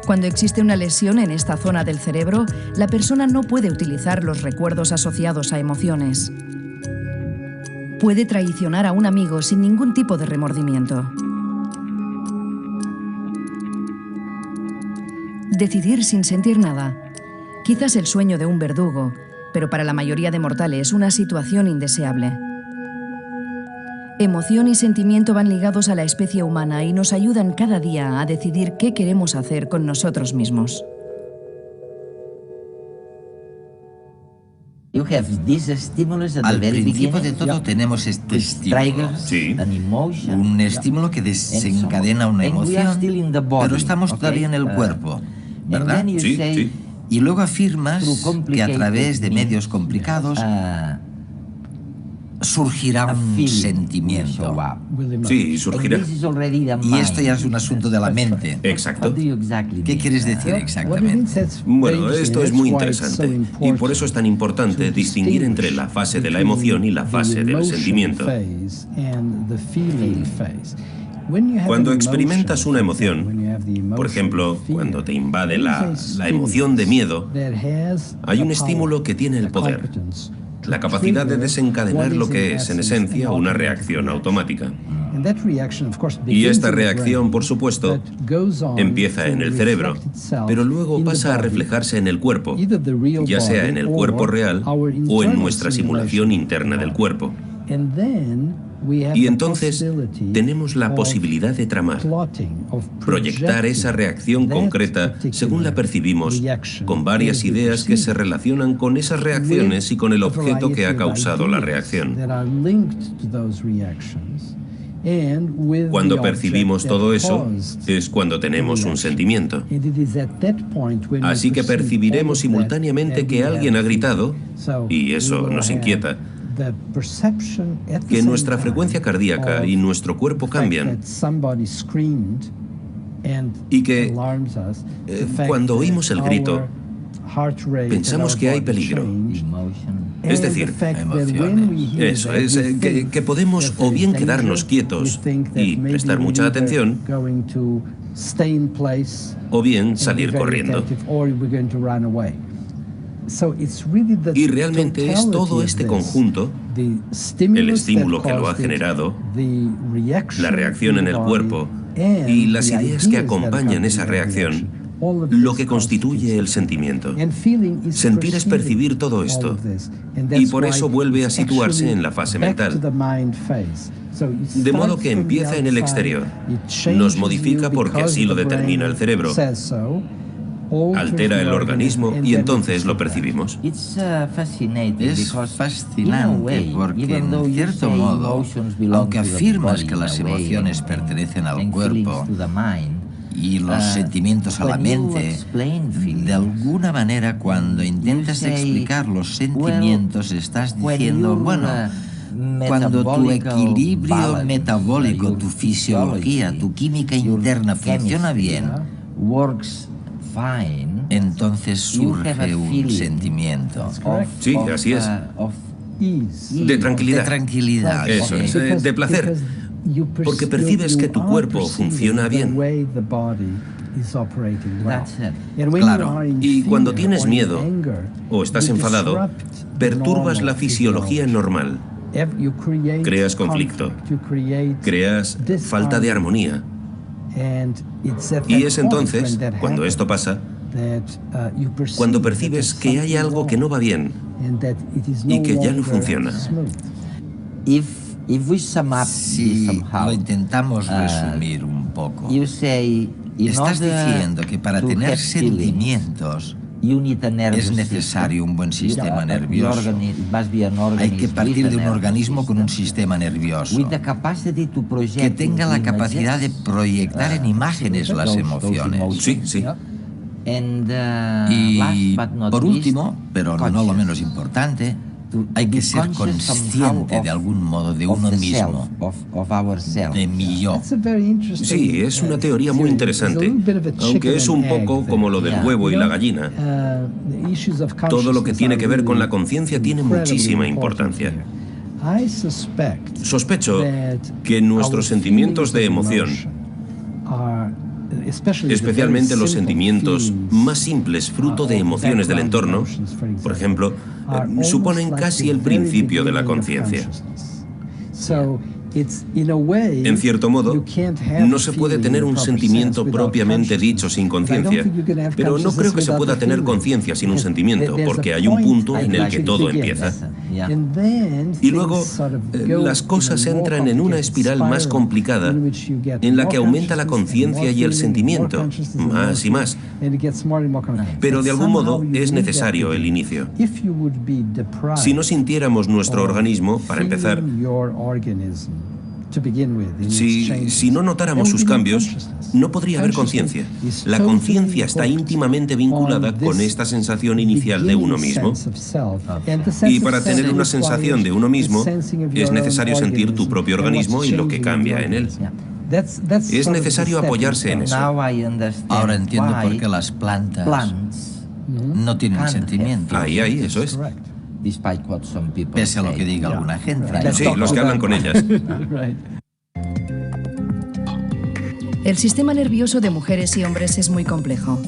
S11: Cuando existe una lesión en esta zona del cerebro, la persona no puede utilizar los recuerdos asociados a emociones. Puede traicionar a un amigo sin ningún tipo de remordimiento. Decidir sin sentir nada. Quizás el sueño de un verdugo, pero para la mayoría de mortales una situación indeseable. Emoción y sentimiento van ligados a la especie humana y nos ayudan cada día a decidir qué queremos hacer con nosotros mismos.
S4: Al principio de todo tenemos este estímulo.
S10: Sí.
S4: Un estímulo que desencadena una emoción, pero estamos todavía en el cuerpo, ¿verdad?
S10: Sí, sí.
S4: Y luego afirmas que a través de medios complicados surgirá un sentimiento.
S10: Sí, surgirá.
S4: Y esto ya es un asunto de la mente.
S10: Exacto.
S4: ¿Qué quieres decir exactamente?
S10: Bueno, esto es muy interesante y por eso es tan importante distinguir entre la fase de la emoción y la fase del sentimiento. Cuando experimentas una emoción, por ejemplo, cuando te invade la emoción de miedo, hay un estímulo que tiene el poder, la capacidad de desencadenar lo que es, en esencia, una reacción automática. Y esta reacción, por supuesto, empieza en el cerebro, pero luego pasa a reflejarse en el cuerpo, ya sea en el cuerpo real o en nuestra simulación interna del cuerpo. Y entonces tenemos la posibilidad de tramar, proyectar esa reacción concreta según la percibimos, con varias ideas que se relacionan con esas reacciones y con el objeto que ha causado la reacción. Cuando percibimos todo eso, es cuando tenemos un sentimiento. Así que percibiremos simultáneamente que alguien ha gritado, y eso nos inquieta, que nuestra frecuencia cardíaca y nuestro cuerpo cambian, y que cuando oímos el grito, pensamos que hay peligro. Es decir, eso es, que podemos o bien quedarnos quietos y prestar mucha atención, o bien salir corriendo. Y realmente es todo este conjunto, el estímulo que lo ha generado, la reacción en el cuerpo y las ideas que acompañan esa reacción, lo que constituye el sentimiento. Sentir es percibir todo esto, y por eso vuelve a situarse en la fase mental. De modo que empieza en el exterior, nos modifica porque así lo determina el cerebro, altera el organismo y entonces lo percibimos.
S4: Es fascinante porque, en cierto modo, aunque afirmas que las emociones pertenecen al cuerpo y los sentimientos a la mente, de alguna manera cuando intentas explicar los sentimientos estás diciendo, bueno, cuando tu equilibrio metabólico, tu fisiología, tu química interna funciona bien, entonces surge un sentimiento.
S10: Sí, así es. De tranquilidad.
S4: De tranquilidad.
S10: Eso es, de placer. Porque percibes que tu cuerpo funciona bien.
S4: Claro.
S10: Y cuando tienes miedo o estás enfadado, perturbas la fisiología normal. Creas conflicto, creas falta de armonía. Y es entonces, cuando esto pasa, cuando percibes que hay algo que no va bien y que ya no funciona.
S4: Si lo intentamos resumir un poco, estás diciendo que para tener sentimientos es necesario un buen sistema nervioso. Hay que partir de un organismo con un sistema nervioso que tenga la capacidad de proyectar en imágenes las emociones.
S10: Sí, sí.
S4: Y por último, pero no lo menos importante, hay que ser consciente de algún modo de uno mismo, de mi yo.
S10: Sí, es una teoría muy interesante, aunque es un poco como lo del huevo y la gallina. Todo lo que tiene que ver con la conciencia tiene muchísima importancia. Sospecho que nuestros sentimientos de emoción, especialmente los sentimientos más simples fruto de emociones del entorno, por ejemplo, suponen casi el principio de la conciencia. En cierto modo, no se puede tener un sentimiento propiamente dicho sin conciencia, pero no creo que se pueda tener conciencia sin un sentimiento, porque hay un punto en el que todo empieza. Y luego, las cosas entran en una espiral más complicada, en la que aumenta la conciencia y el sentimiento, más y más. Pero de algún modo es necesario el inicio. Si no sintiéramos nuestro organismo, para empezar, si no notáramos sus cambios, no podría haber conciencia. La conciencia está íntimamente vinculada con esta sensación inicial de uno mismo. Y para tener una sensación de uno mismo, es necesario sentir tu propio organismo y lo que cambia en él. Es necesario apoyarse en eso.
S4: Ahora entiendo por qué las plantas no tienen sentimiento.
S10: Ahí, eso es.
S4: Pese a lo que diga alguna gente.
S10: Sí, los que hablan con ellas.
S11: El sistema nervioso de mujeres y hombres es muy complejo.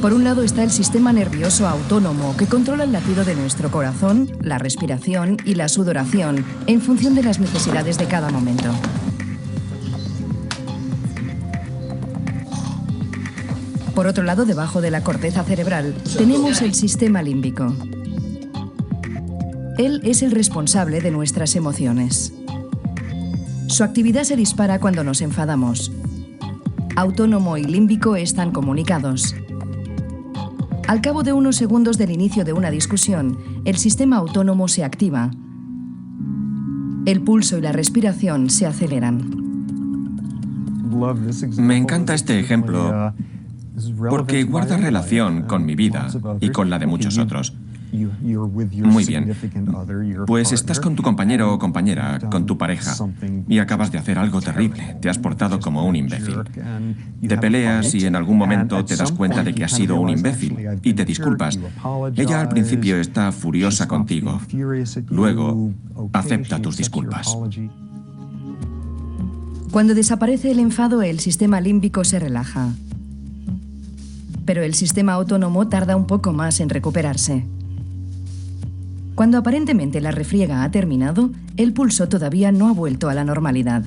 S11: Por un lado está el sistema nervioso autónomo, que controla el latido de nuestro corazón, la respiración y la sudoración, en función de las necesidades de cada momento. Por otro lado, debajo de la corteza cerebral, tenemos el sistema límbico. Él es el responsable de nuestras emociones. Su actividad se dispara cuando nos enfadamos. Autónomo y límbico están comunicados. Al cabo de unos segundos del inicio de una discusión, el sistema autónomo se activa. El pulso y la respiración se aceleran.
S9: Me encanta este ejemplo porque guarda relación con mi vida y con la de muchos otros. Muy bien. Pues estás con tu compañero o compañera, con tu pareja, y acabas de hacer algo terrible. Te has portado como un imbécil. Te peleas y en algún momento te das cuenta de que has sido un imbécil y te disculpas. Ella al principio está furiosa contigo. Luego, acepta tus disculpas.
S11: Cuando desaparece el enfado, el sistema límbico se relaja. Pero el sistema autónomo tarda un poco más en recuperarse. Cuando aparentemente la refriega ha terminado, el pulso todavía no ha vuelto a la normalidad.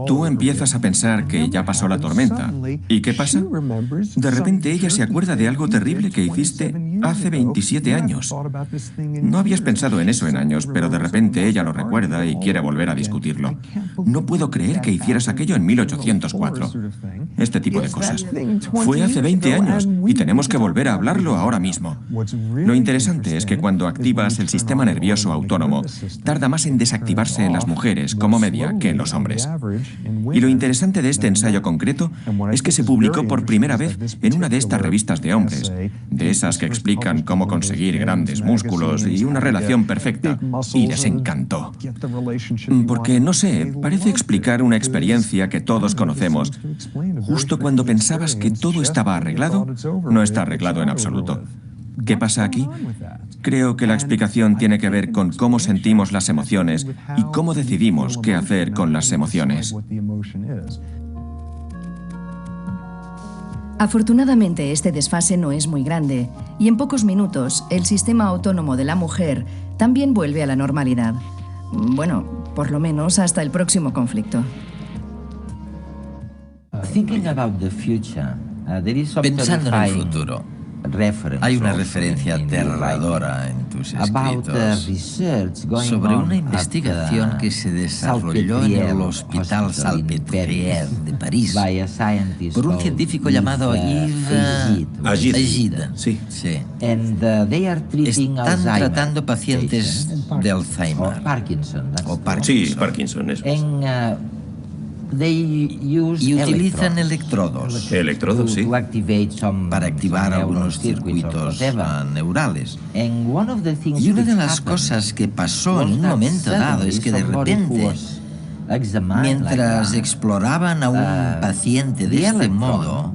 S9: Tú empiezas a pensar que ya pasó la tormenta. ¿Y qué pasa? De repente ella se acuerda de algo terrible que hiciste hace 27 años. No habías pensado en eso en años, pero de repente ella lo recuerda y quiere volver a discutirlo. No puedo creer que hicieras aquello en 1804. Este tipo de cosas. Fue hace 20 años y tenemos que volver a hablarlo ahora mismo. Lo interesante es que cuando activas el sistema nervioso autónomo, tarda más en desactivarse en las mujeres como media que en los hombres. Y lo interesante de este ensayo concreto es que se publicó por primera vez en una de estas revistas de hombres, de esas que explican cómo conseguir grandes músculos y una relación perfecta, y les encantó. Porque, no sé, parece explicar una experiencia que todos conocemos. Justo cuando pensabas que todo estaba arreglado, no está arreglado en absoluto. ¿Qué pasa aquí? Creo que la explicación tiene que ver con cómo sentimos las emociones y cómo decidimos qué hacer con las emociones.
S11: Afortunadamente, este desfase no es muy grande y en pocos minutos el sistema autónomo de la mujer también vuelve a la normalidad. Bueno, por lo menos hasta el próximo conflicto.
S12: Pensando en el futuro, hay una referencia aterradora en tus escritos sobre una investigación que se desarrolló en el Hospital Salpêtrière de París por un científico llamado Yves Agide.
S10: Sí.
S12: Están tratando pacientes de Alzheimer o Parkinson.
S10: Sí, Parkinson, eso es.
S12: Y utilizan electrodos.
S10: Electrodos, sí.
S12: Para activar algunos circuitos neurales. Y una de las cosas que pasó en un momento dado es que de repente, mientras exploraban a un paciente de este modo,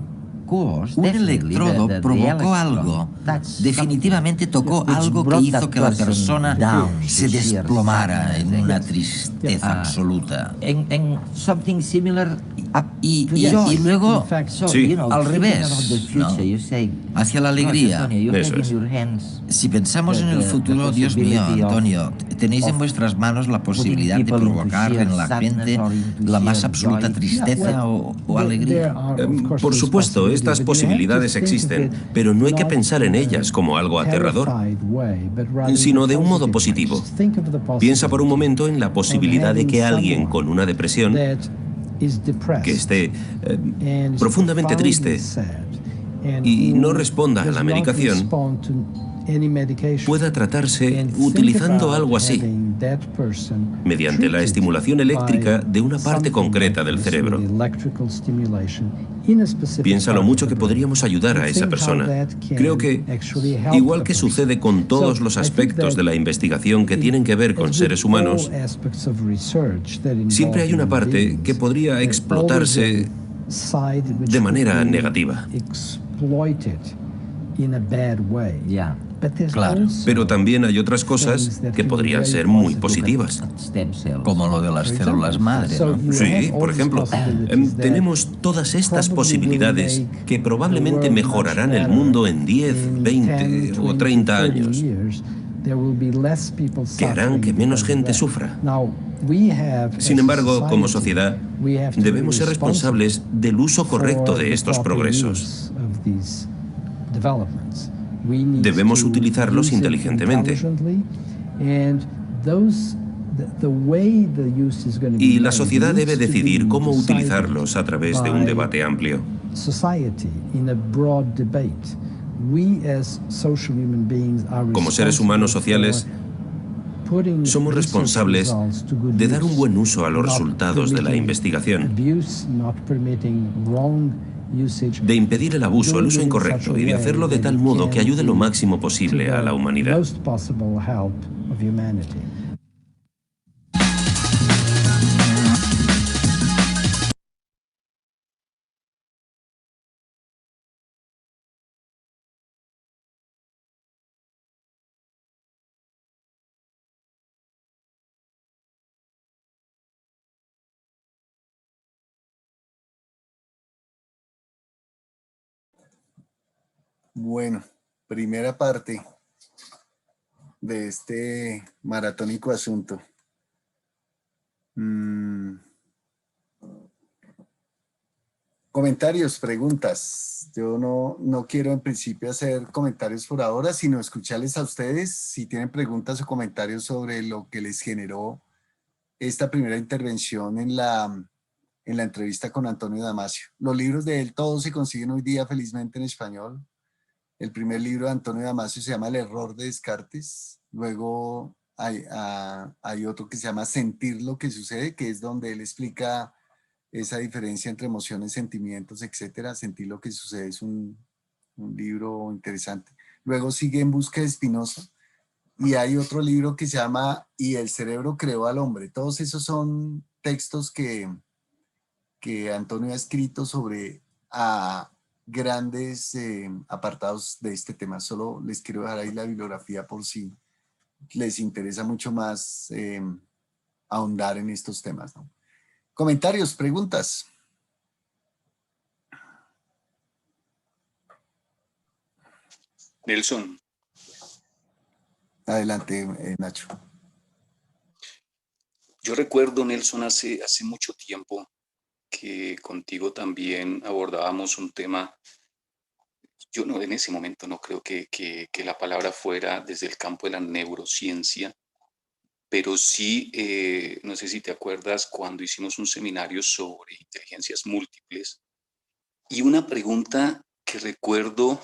S12: un electrodo provocó algo, definitivamente tocó algo que hizo que la persona se desplomara en una tristeza absoluta. Y luego, al revés, ¿no? Hacia la alegría.
S10: Eso es.
S12: Si pensamos en el futuro, Dios mío, Antonio, tenéis en vuestras manos la posibilidad de provocar en la gente la más absoluta tristeza o alegría.
S10: Por supuesto, estas posibilidades existen, pero no hay que pensar en ellas como algo aterrador, sino de un modo positivo. Piensa por un momento en la posibilidad de que alguien con una depresión, que esté profundamente triste y no responda a la medicación, pueda tratarse utilizando algo así, mediante la estimulación eléctrica de una parte concreta del cerebro. Piensa lo mucho que podríamos ayudar a esa persona. Creo que, igual que sucede con todos los aspectos de la investigación que tienen que ver con seres humanos, siempre hay una parte que podría explotarse de manera negativa.
S12: Claro.
S10: Pero también hay otras cosas que podrían ser muy positivas.
S12: Como lo de las células madre, ¿no?
S10: Sí, por ejemplo, tenemos todas estas posibilidades que probablemente mejorarán el mundo en 10, 20 o 30 años, que harán que menos gente sufra. Sin embargo, como sociedad, debemos ser responsables del uso correcto de estos progresos. Debemos utilizarlos inteligentemente. Y la sociedad debe decidir cómo utilizarlos a través de un debate amplio. Como seres humanos sociales, somos responsables de dar un buen uso a los resultados de la investigación, de impedir el abuso, el uso incorrecto y de hacerlo de tal modo que ayude lo máximo posible a la humanidad.
S1: Bueno, primera parte de este maratónico asunto. Comentarios, preguntas. Yo no quiero en principio hacer comentarios por ahora, sino escucharles a ustedes si tienen preguntas o comentarios sobre lo que les generó esta primera intervención en la entrevista con Antonio Damasio. Los libros de él todos se consiguen hoy día felizmente en español. El primer libro de Antonio Damasio se llama El error de Descartes. Luego hay otro que se llama Sentir lo que sucede, que es donde él explica esa diferencia entre emociones, sentimientos, etcétera. Sentir lo que sucede es un libro interesante. Luego sigue En busca de Spinoza. Y hay otro libro que se llama Y el cerebro creó al hombre. Todos esos son textos que Antonio ha escrito sobre grandes apartados de este tema. Solo les quiero dejar ahí la bibliografía por si les interesa mucho más ahondar en estos temas, ¿no? Comentarios, preguntas.
S13: Nelson.
S1: Adelante, Nacho.
S13: Yo recuerdo, Nelson, hace mucho tiempo que contigo también abordábamos un tema. Yo no, en ese momento no creo que la palabra fuera desde el campo de la neurociencia, pero sí, no sé si te acuerdas cuando hicimos un seminario sobre inteligencias múltiples, y una pregunta que recuerdo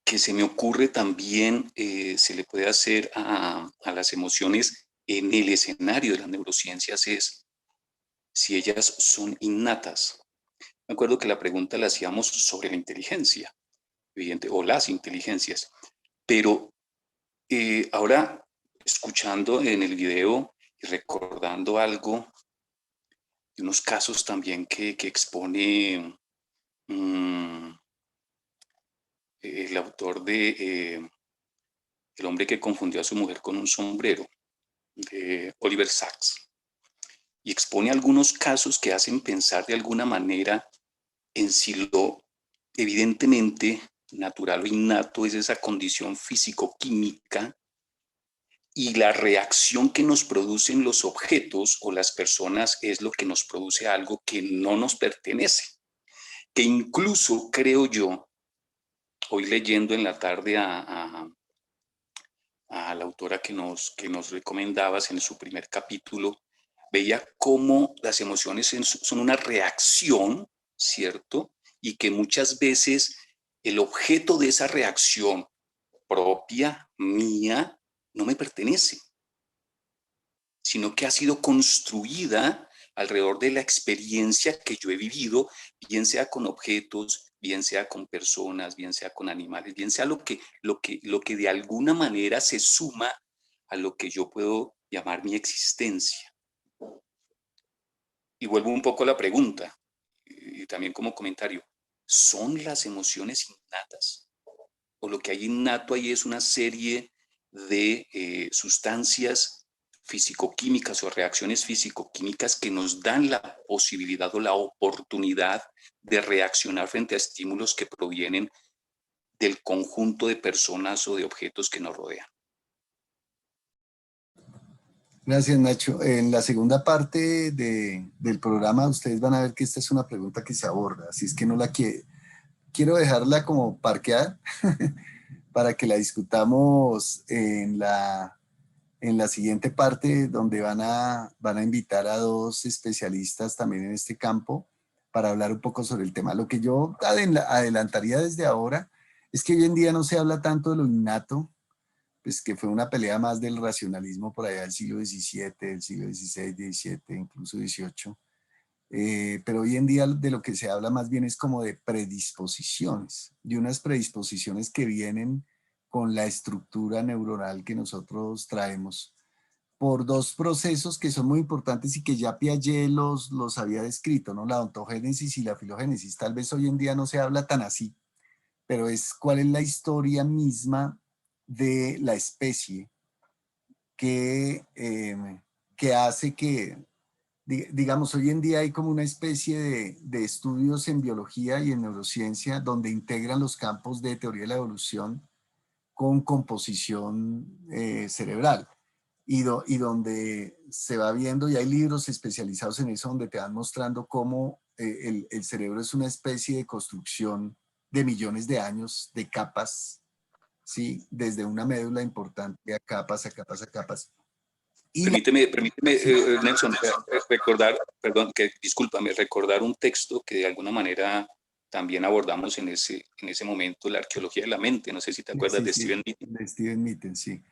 S13: que se me ocurre también se le puede hacer a las emociones en el escenario de las neurociencias es si ellas son innatas. Me acuerdo que la pregunta la hacíamos sobre la inteligencia, evidente, o las inteligencias, pero ahora escuchando en el video y recordando algo de unos casos también que expone el autor de El hombre que confundió a su mujer con un sombrero, de Oliver Sacks, y expone algunos casos que hacen pensar de alguna manera en si lo evidentemente natural o innato es esa condición físico-química y la reacción que nos producen los objetos o las personas es lo que nos produce algo que no nos pertenece, que incluso creo yo, hoy leyendo en la tarde a la autora que nos recomendabas en su primer capítulo, veía cómo las emociones son una reacción, ¿cierto? Y que muchas veces el objeto de esa reacción propia, mía, no me pertenece, sino que ha sido construida alrededor de la experiencia que yo he vivido, bien sea con objetos, bien sea con personas, bien sea con animales, bien sea lo que de alguna manera se suma a lo que yo puedo llamar mi existencia. Y vuelvo un poco a la pregunta, y también como comentario, ¿son las emociones innatas? ¿O lo que hay innato ahí es una serie de sustancias físico-químicas o reacciones físico-químicas que nos dan la posibilidad o la oportunidad de reaccionar frente a estímulos que provienen del conjunto de personas o de objetos que nos rodean?
S1: Gracias, Nacho. En la segunda parte del programa ustedes van a ver que esta es una pregunta que se aborda, así es que no la quiero dejarla como parqueada para que la discutamos en la siguiente parte, donde van a invitar a dos especialistas también en este campo para hablar un poco sobre el tema. Lo que yo adelantaría desde ahora es que hoy en día no se habla tanto de lo innato, pues que fue una pelea más del racionalismo por allá del siglo XVII, del siglo XVI, XVII, incluso XVIII. Pero hoy en día de lo que se habla más bien es como de predisposiciones, de unas predisposiciones que vienen con la estructura neuronal que nosotros traemos por dos procesos que son muy importantes y que ya Piaget los había descrito, ¿no? La ontogénesis y la filogénesis. Tal vez hoy en día no se habla tan así, pero es cuál es la historia misma de la especie que hace que, digamos, hoy en día hay como una especie de estudios en biología y en neurociencia donde integran los campos de teoría de la evolución con composición cerebral y donde se va viendo, y hay libros especializados en eso donde te van mostrando cómo el cerebro es una especie de construcción de millones de años, de capas, ¿sí? Desde una médula importante a capas, a capas, a capas. Y
S13: permíteme Nelson, recordar un texto que de alguna manera también abordamos en ese momento, la arqueología de la mente. No sé si te acuerdas de Steven Mitten.
S1: De Steven Mitten, sí.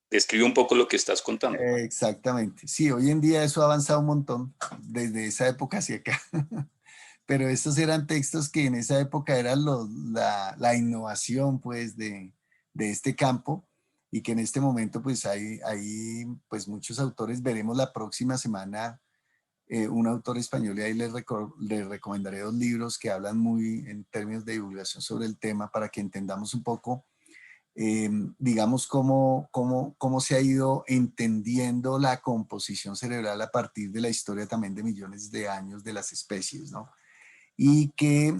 S13: Describe un poco lo que estás contando.
S1: Exactamente. Sí, hoy en día eso ha avanzado un montón, desde esa época hacia acá. Pero estos eran textos que en esa época eran la innovación, pues, de este campo, y que en este momento, pues, hay pues, muchos autores. Veremos la próxima semana un autor español, y ahí les recomendaré 2 libros que hablan muy en términos de divulgación sobre el tema para que entendamos un poco, digamos, cómo se ha ido entendiendo la composición cerebral a partir de la historia también de millones de años de las especies, ¿no? Y que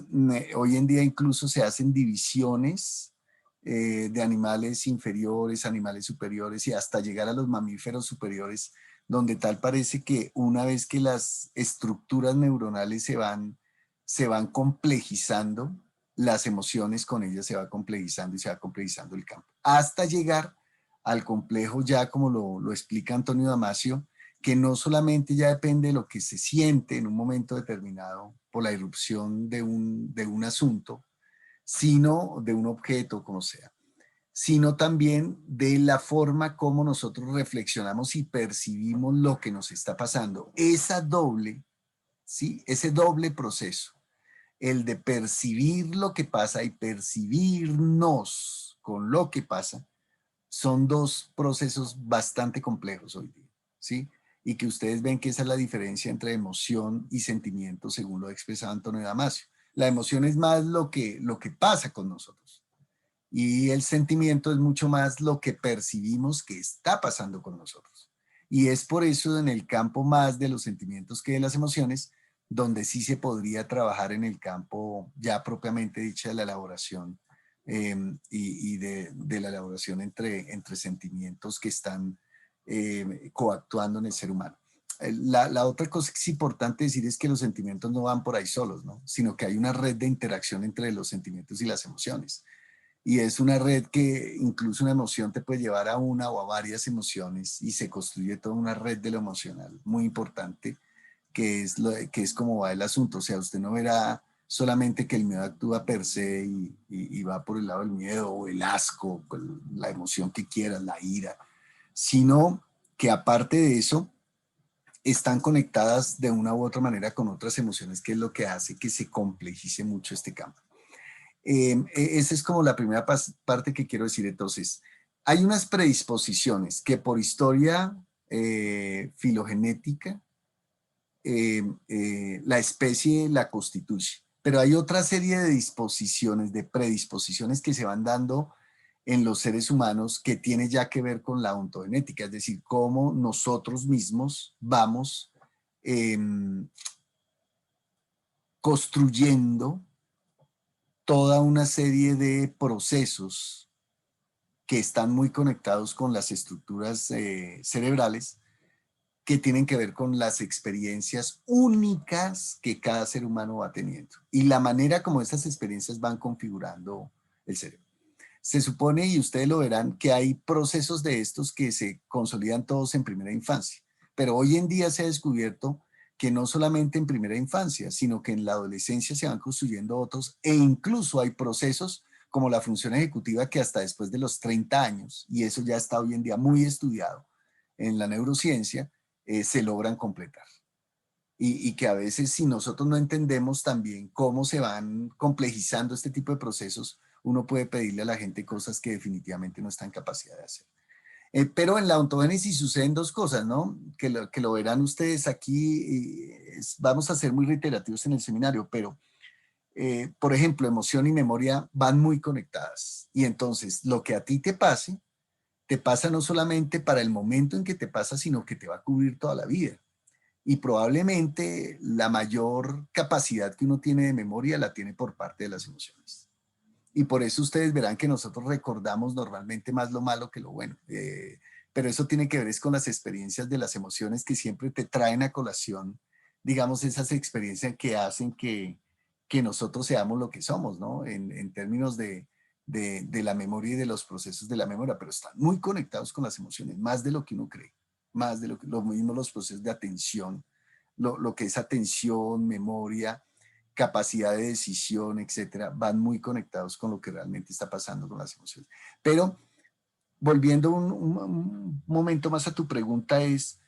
S1: hoy en día incluso se hacen divisiones de animales inferiores, animales superiores y hasta llegar a los mamíferos superiores, donde tal parece que una vez que las estructuras neuronales se van complejizando, las emociones con ellas se va complejizando y se va complejizando el campo, hasta llegar al complejo ya como lo explica Antonio Damasio, que no solamente ya depende de lo que se siente en un momento determinado por la irrupción de un asunto, sino de un objeto, como sea, sino también de la forma como nosotros reflexionamos y percibimos lo que nos está pasando. Ese doble proceso, el de percibir lo que pasa y percibirnos con lo que pasa, son 2 procesos bastante complejos hoy día, ¿sí? Y que ustedes ven que esa es la diferencia entre emoción y sentimiento, según lo ha expresado Antonio Damasio. La emoción es más lo que pasa con nosotros. Y el sentimiento es mucho más lo que percibimos que está pasando con nosotros. Y es por eso en el campo más de los sentimientos que de las emociones, donde sí se podría trabajar en el campo ya propiamente dicha de la elaboración y de la elaboración entre sentimientos que están coactuando en el ser humano. La otra cosa que es importante decir es que los sentimientos no van por ahí solos, ¿no? Sino que hay una red de interacción entre los sentimientos y las emociones. Y es una red que incluso una emoción te puede llevar a una o a varias emociones y se construye toda una red de lo emocional muy importante, que es como va el asunto. O sea, usted no verá solamente que el miedo actúa per se y va por el lado del miedo o el asco, la emoción que quieras, la ira, sino que aparte de eso están conectadas de una u otra manera con otras emociones, que es lo que hace que se complejice mucho este campo. Esa es como la primera parte que quiero decir. Entonces, hay unas predisposiciones que por historia filogenética la especie la constituye, pero hay otra serie de disposiciones, de predisposiciones que se van dando en los seres humanos que tiene ya que ver con la ontogenética, es decir, cómo nosotros mismos vamos construyendo toda una serie de procesos que están muy conectados con las estructuras cerebrales que tienen que ver con las experiencias únicas que cada ser humano va teniendo y la manera como esas experiencias van configurando el cerebro. Se supone, y ustedes lo verán, que hay procesos de estos que se consolidan todos en primera infancia, pero hoy en día se ha descubierto que no solamente en primera infancia, sino que en la adolescencia se van construyendo otros, e incluso hay procesos como la función ejecutiva, que hasta después de los 30 años, y eso ya está hoy en día muy estudiado en la neurociencia, se logran completar. Y que a veces, si nosotros no entendemos también cómo se van complejizando este tipo de procesos, uno puede pedirle a la gente cosas que definitivamente no está en capacidad de hacer. Pero en la ontogénesis suceden dos cosas, ¿no? Que lo verán ustedes aquí, vamos a ser muy reiterativos en el seminario, pero por ejemplo, emoción y memoria van muy conectadas. Y entonces, lo que a ti te pasa no solamente para el momento en que te pasa, sino que te va a cubrir toda la vida. Y probablemente la mayor capacidad que uno tiene de memoria la tiene por parte de las emociones. Y por eso ustedes verán que nosotros recordamos normalmente más lo malo que lo bueno. Pero eso tiene que ver es con las experiencias de las emociones que siempre te traen a colación, digamos, esas experiencias que hacen que nosotros seamos lo que somos, ¿no? En términos de la memoria y de los procesos de la memoria, pero están muy conectados con las emociones, más de lo que uno cree, más de lo mismo los procesos de atención, lo que es atención, memoria, capacidad de decisión, etcétera, van muy conectados con lo que realmente está pasando con las emociones. Pero volviendo un momento más a tu pregunta es,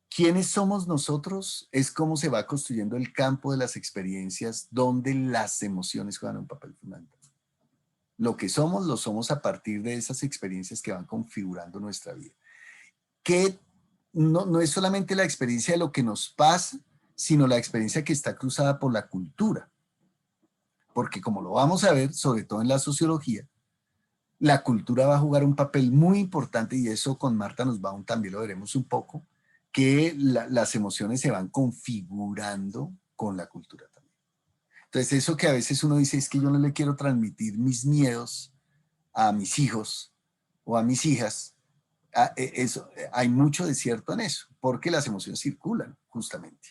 S1: ¿quiénes somos nosotros? Es cómo se va construyendo el campo de las experiencias donde las emociones juegan un papel fundamental. Lo que somos, lo somos a partir de esas experiencias que van configurando nuestra vida. Que no es solamente la experiencia de lo que nos pasa, sino la experiencia que está cruzada por la cultura. Porque como lo vamos a ver, sobre todo en la sociología, la cultura va a jugar un papel muy importante, y eso con Marta Nussbaum también lo veremos un poco, que las emociones se van configurando con la cultura también. Entonces eso que a veces uno dice es que yo no le quiero transmitir mis miedos a mis hijos o a mis hijas, hay mucho de cierto en eso, porque las emociones circulan justamente.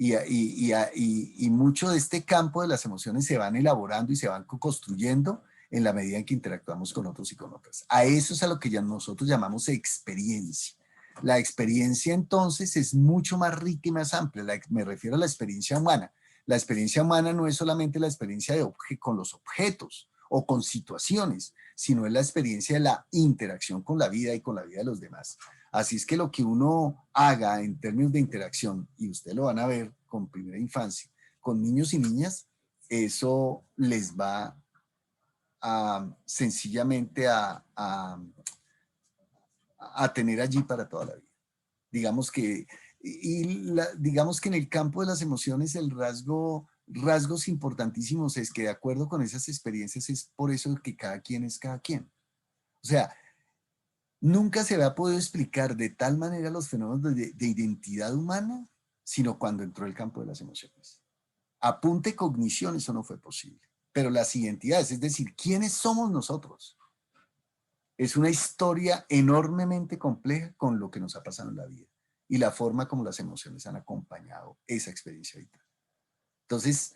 S1: Y mucho de este campo de las emociones se van elaborando y se van construyendo en la medida en que interactuamos con otros y con otras. A eso es a lo que ya nosotros llamamos experiencia. La experiencia entonces es mucho más rica y más amplia. Me refiero a la experiencia humana. La experiencia humana no es solamente la experiencia con los objetos o con situaciones, sino es la experiencia de la interacción con la vida y con la vida de los demás. Así es que lo que uno haga en términos de interacción, y ustedes lo van a ver con primera infancia, con niños y niñas, eso les va sencillamente a tener allí para toda la vida. Digamos que en el campo de las emociones rasgos importantísimos es que de acuerdo con esas experiencias es por eso que cada quien es cada quien. O sea, nunca se había podido explicar de tal manera los fenómenos de identidad humana, sino cuando entró el campo de las emociones. Apunte cognición, eso no fue posible. Pero las identidades, es decir, ¿quiénes somos nosotros? Es una historia enormemente compleja con lo que nos ha pasado en la vida y la forma como las emociones han acompañado esa experiencia vital. Entonces,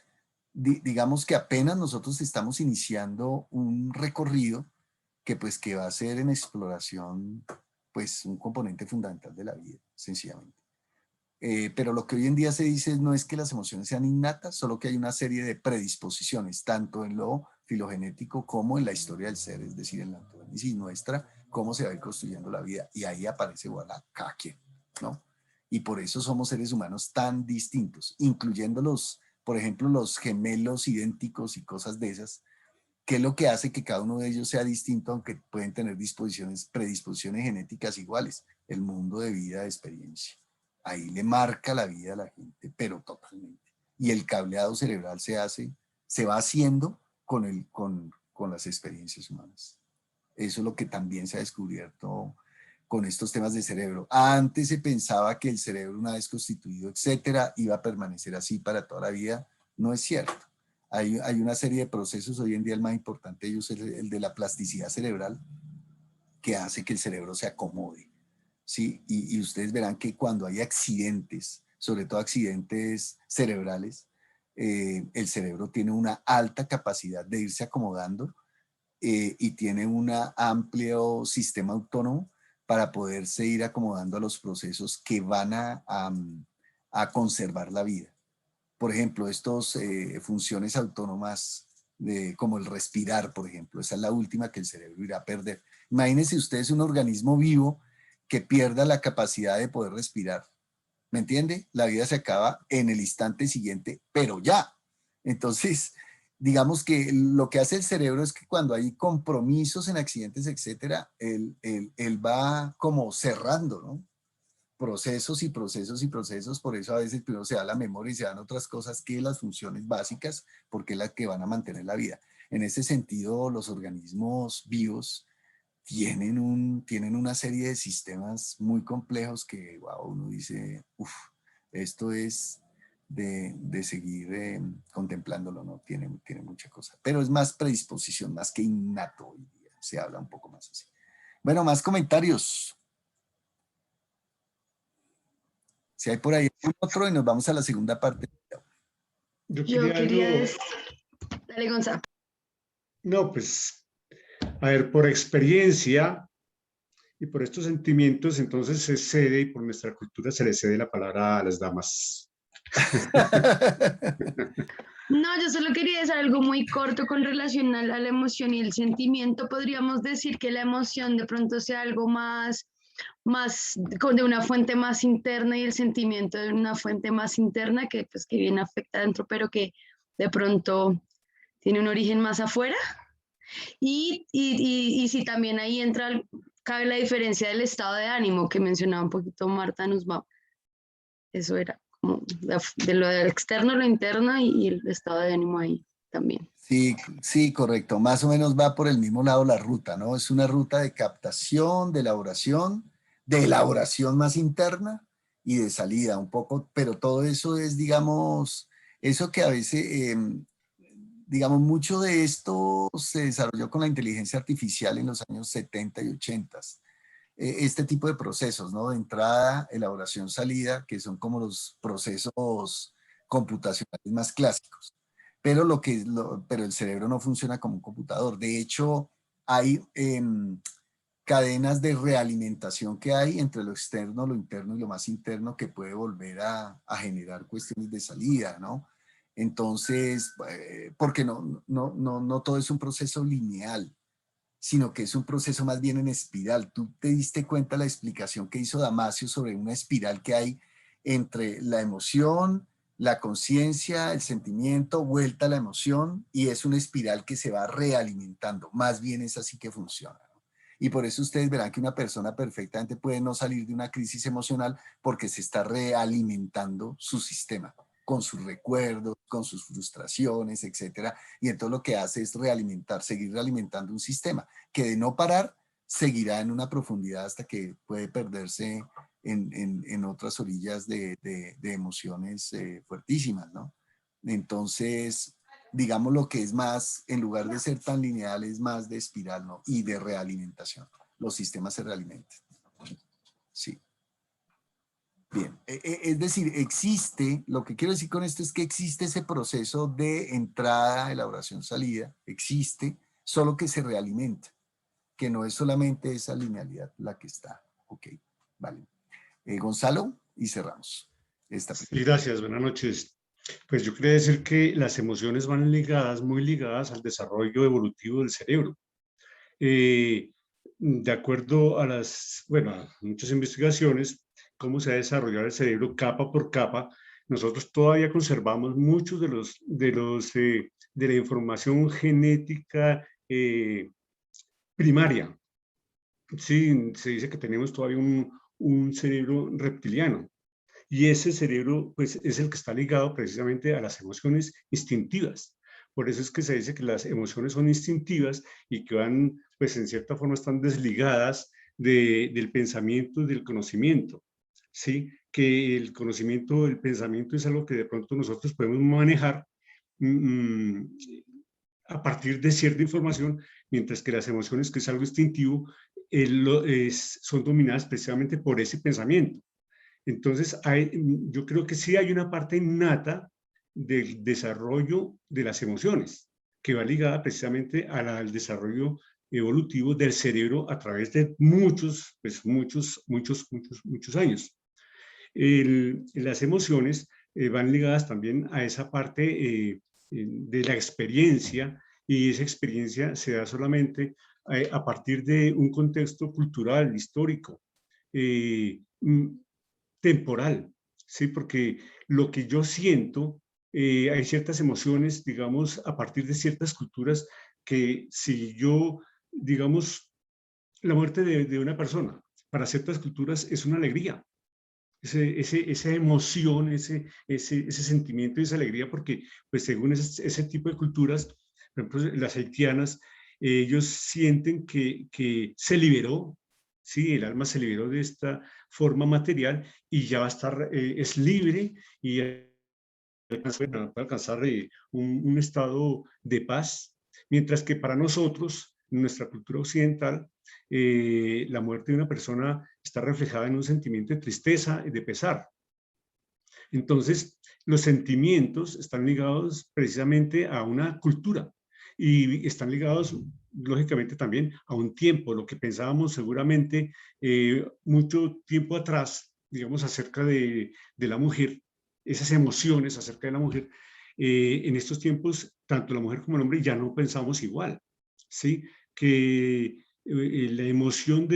S1: digamos que apenas nosotros estamos iniciando un recorrido que va a ser en exploración, pues un componente fundamental de la vida, sencillamente. Pero lo que hoy en día se dice no es que las emociones sean innatas, solo que hay una serie de predisposiciones, tanto en lo filogenético como en la historia del ser, es decir, en la ontogénesis nuestra, cómo se va a ir construyendo la vida, y ahí aparece voilà, cada quien, ¿no? Y por eso somos seres humanos tan distintos, incluyendo por ejemplo, los gemelos idénticos y cosas de esas, que es lo que hace que cada uno de ellos sea distinto, aunque pueden tener predisposiciones genéticas iguales, el mundo de vida, de experiencia. Ahí le marca la vida a la gente, pero totalmente. Y el cableado cerebral se va haciendo con las experiencias humanas. Eso es lo que también se ha descubierto con estos temas de cerebro. Antes se pensaba que el cerebro, una vez constituido, etcétera, iba a permanecer así para toda la vida. No es cierto. Hay una serie de procesos, hoy en día el más importante de ellos es el de la plasticidad cerebral, que hace que el cerebro se acomode. ¿Sí? Y ustedes verán que cuando hay accidentes, sobre todo accidentes cerebrales, el cerebro tiene una alta capacidad de irse acomodando y tiene un amplio sistema autónomo para poderse ir acomodando a los procesos que van a conservar la vida. Por ejemplo, estas funciones autónomas como el respirar, por ejemplo. Esa es la última que el cerebro irá a perder. Imagínense ustedes un organismo vivo que pierda la capacidad de poder respirar. ¿Me entiende? La vida se acaba en el instante siguiente, pero ya. Entonces, digamos que lo que hace el cerebro es que cuando hay compromisos en accidentes, etcétera, él va como cerrando, ¿no? Procesos y procesos y procesos. Por eso a veces primero se da la memoria y se dan otras cosas que las funciones básicas, porque es las que van a mantener la vida. En ese sentido, los organismos vivos tienen una serie de sistemas muy complejos que, wow, uno dice, uff, esto es de seguir contemplándolo, ¿no? Tiene mucha cosa. Pero es más predisposición, más que innato hoy día. Se habla un poco más así. Bueno, más comentarios. Si hay por ahí otro, y nos vamos a la segunda parte.
S3: Yo quería Dale, Gonzalo.
S14: No, pues, a ver, por experiencia y por estos sentimientos, entonces se cede, y por nuestra cultura se le cede la palabra a las damas.
S3: No, yo solo quería decir algo muy corto con relación a la emoción y el sentimiento. Podríamos decir que la emoción de pronto sea algo más de una fuente más interna, y el sentimiento de una fuente más interna que pues que viene afecta adentro, pero que de pronto tiene un origen más afuera. Y si también ahí cabe la diferencia del estado de ánimo que mencionaba un poquito Marta Nussbaum. Eso era como de lo externo, lo interno, y el estado de ánimo ahí también.
S1: Sí, sí, correcto. Más o menos va por el mismo lado la ruta, ¿no? Es una ruta de captación, de elaboración más interna y de salida un poco, pero todo eso es, digamos, eso que a veces, digamos, mucho de esto se desarrolló con la inteligencia artificial en los años 70 y 80. Este tipo de procesos, ¿no? De entrada, elaboración, salida, que son como los procesos computacionales más clásicos. Pero, pero el cerebro no funciona como un computador. De hecho, hay cadenas de realimentación que hay entre lo externo, lo interno y lo más interno, que puede volver a generar cuestiones de salida, ¿no? Entonces, porque no todo es un proceso lineal, sino que es un proceso más bien en espiral. Tú te diste cuenta la explicación que hizo Damasio sobre una espiral que hay entre la emoción, la conciencia, el sentimiento, vuelta a la emoción, y es una espiral que se va realimentando. Más bien es así que funciona, ¿no? Y por eso ustedes verán que una persona perfectamente puede no salir de una crisis emocional porque se está realimentando su sistema, con sus recuerdos, con sus frustraciones, etcétera. Y entonces lo que hace es seguir realimentando un sistema que, de no parar, seguirá en una profundidad hasta que puede perderse en otras orillas de emociones fuertísimas, ¿no? Entonces, digamos, lo que es más, en lugar de ser tan lineal, es más de espiral, ¿no? Y de realimentación. Los sistemas se realimentan. Sí. Bien, es decir, lo que quiero decir con esto es que existe ese proceso de entrada, elaboración, salida, existe, solo que se realimenta, que no es solamente esa linealidad la que está. Ok, vale. Gonzalo, y cerramos.
S14: Sí, gracias, buenas noches. Pues yo quería decir que las emociones van muy ligadas al desarrollo evolutivo del cerebro. De acuerdo a muchas investigaciones, cómo se ha desarrollado el cerebro capa por capa, nosotros todavía conservamos muchos de la información genética primaria. Sí, se dice que tenemos todavía un cerebro reptiliano, y ese cerebro pues es el que está ligado precisamente a las emociones instintivas. Por eso es que se dice que las emociones son instintivas y que van, pues en cierta forma están desligadas del pensamiento y del conocimiento. Sí, que el conocimiento, el pensamiento es algo que de pronto nosotros podemos manejar a partir de cierta información, mientras que las emociones, que es algo instintivo, son dominadas precisamente por ese pensamiento. Entonces, yo creo que sí hay una parte innata del desarrollo de las emociones, que va ligada precisamente al desarrollo evolutivo del cerebro a través de muchos años. Las emociones van ligadas también a esa parte de la experiencia y esa experiencia se da solamente a partir de un contexto cultural, histórico, temporal, ¿sí? Porque lo que yo siento, hay ciertas emociones, digamos, a partir de ciertas culturas que si yo, digamos, la muerte de una persona, para ciertas culturas es una alegría. Esa emoción, ese sentimiento y esa alegría, porque pues según ese tipo de culturas, por ejemplo, las haitianas, ellos sienten que se liberó, ¿sí? El alma se liberó de esta forma material y ya va a estar, es libre y puede alcanzar un estado de paz, mientras que para nosotros, en nuestra cultura occidental, la muerte de una persona está reflejada en un sentimiento de tristeza y de pesar. Entonces, los sentimientos están ligados precisamente a una cultura y están ligados, lógicamente, también a un tiempo, lo que pensábamos seguramente mucho tiempo atrás, digamos, acerca de la mujer, esas emociones acerca de la mujer, en estos tiempos, tanto la mujer como el hombre ya no pensamos igual, ¿sí? Que la emoción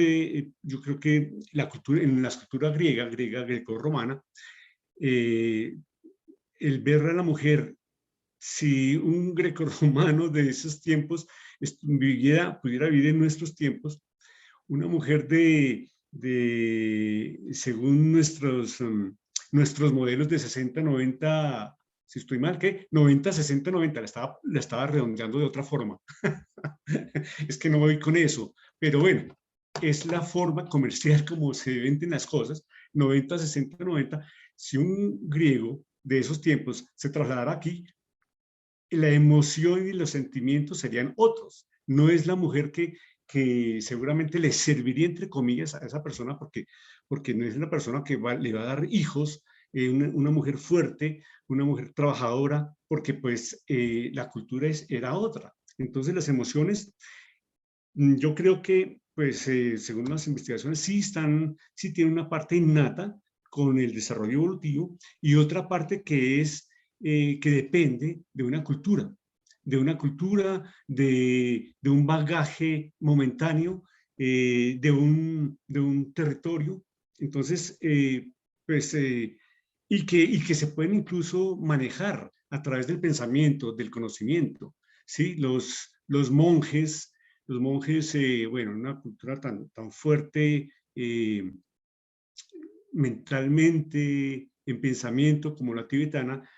S14: yo creo que la cultura, en la cultura griega, greco-romana, el ver a la mujer, si un greco-romano de esos tiempos pudiera vivir en nuestros tiempos, una mujer según nuestros modelos de 60, 90, si estoy mal, ¿qué? 90, 60, 90, la estaba redondeando de otra forma. Es que no voy con eso, pero bueno, es la forma comercial como se venden las cosas, 90, 60, 90. Si un griego de esos tiempos se trasladara aquí, la emoción y los sentimientos serían otros. No es la mujer que seguramente le serviría, entre comillas, a esa persona, porque no es una persona que le va a dar hijos, una mujer fuerte, una mujer trabajadora, porque pues la cultura era otra. Entonces las emociones, yo creo que, pues según las investigaciones, sí tienen una parte innata con el desarrollo evolutivo y otra parte que depende de una cultura, de un bagaje momentáneo, de un territorio. Entonces, y que se pueden incluso manejar a través del pensamiento, del conocimiento, ¿sí? Los monjes, bueno, una cultura tan fuerte mentalmente, en pensamiento como la tibetana,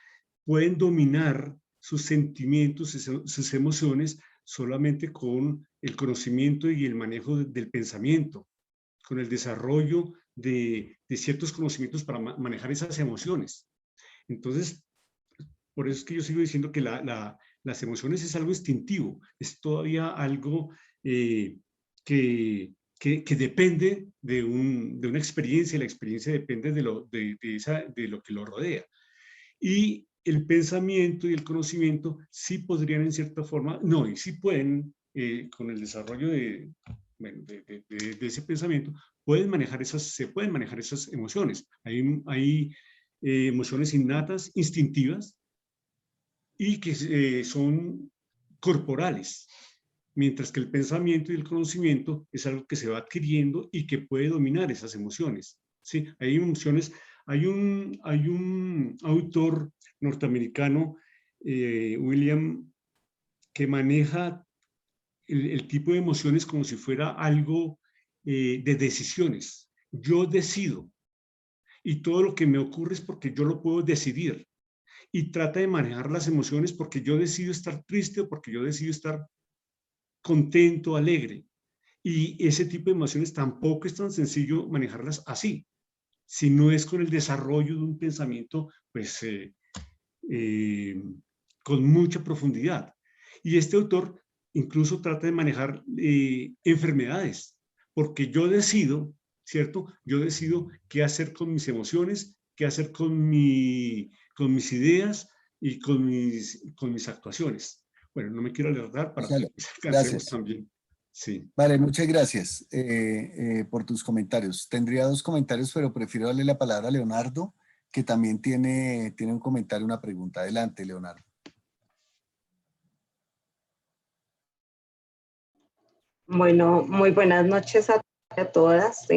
S14: pueden dominar sus sentimientos, sus emociones, solamente con el conocimiento y el manejo del pensamiento, con el desarrollo de ciertos conocimientos para manejar esas emociones. Entonces, por eso es que yo sigo diciendo que las emociones es algo instintivo, es todavía algo que depende de una experiencia, y la experiencia depende de lo que lo rodea. Y el pensamiento y el conocimiento sí podrían en cierta forma, y sí pueden, con el desarrollo de ese pensamiento, se pueden manejar esas emociones. Hay emociones innatas, instintivas, y que son corporales, mientras que el pensamiento y el conocimiento es algo que se va adquiriendo y que puede dominar esas emociones, ¿sí? Hay emociones, hay un autor norteamericano, William, que maneja el tipo de emociones como si fuera algo de decisiones. Yo decido, y todo lo que me ocurre es porque yo lo puedo decidir, y trata de manejar las emociones porque yo decido estar triste o porque yo decido estar contento, alegre. Y ese tipo de emociones tampoco es tan sencillo manejarlas así, si no es con el desarrollo de un pensamiento, pues, con mucha profundidad. Y este autor incluso trata de manejar enfermedades, porque yo decido, ¿cierto? Yo decido qué hacer con mis emociones, qué hacer con mis ideas y con mis actuaciones. Bueno, no me quiero alargar para que alcancemos también. Sí.
S1: Vale, muchas gracias por tus comentarios. Tendría dos comentarios, pero prefiero darle la palabra a Leonardo, que también tiene un comentario, una pregunta. Adelante, Leonardo.
S15: Bueno, muy buenas noches a todas.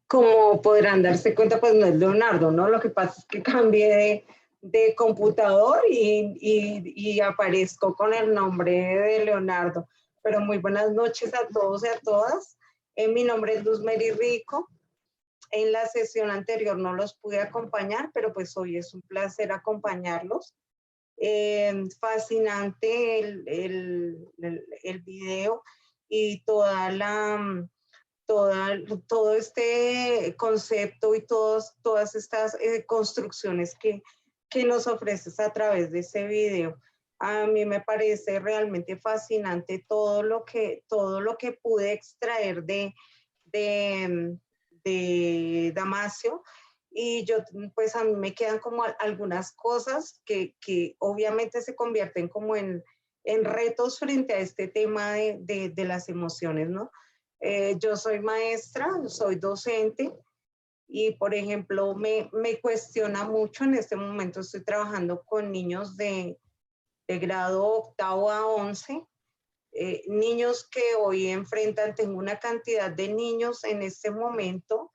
S15: Como podrán darse cuenta, pues no es Leonardo, ¿no? Lo que pasa es que cambié de computador y aparezco con el nombre de Leonardo. Pero muy buenas noches a todos y a todas. Mi nombre es Luz Mary Rico. En la sesión anterior no los pude acompañar, pero pues hoy es un placer acompañarlos. Fascinante el video y todo este concepto y todas estas construcciones que nos ofreces a través de ese video. A mí me parece realmente fascinante todo lo que pude extraer de Damasio. Y yo, pues a mí me quedan como algunas cosas que obviamente se convierten como en retos frente a este tema de las emociones, ¿no? Yo soy maestra, soy docente y, por ejemplo, me cuestiona mucho. En este momento estoy trabajando con niños de grado 8º a 11, niños que hoy enfrentan, tengo una cantidad de niños en este momento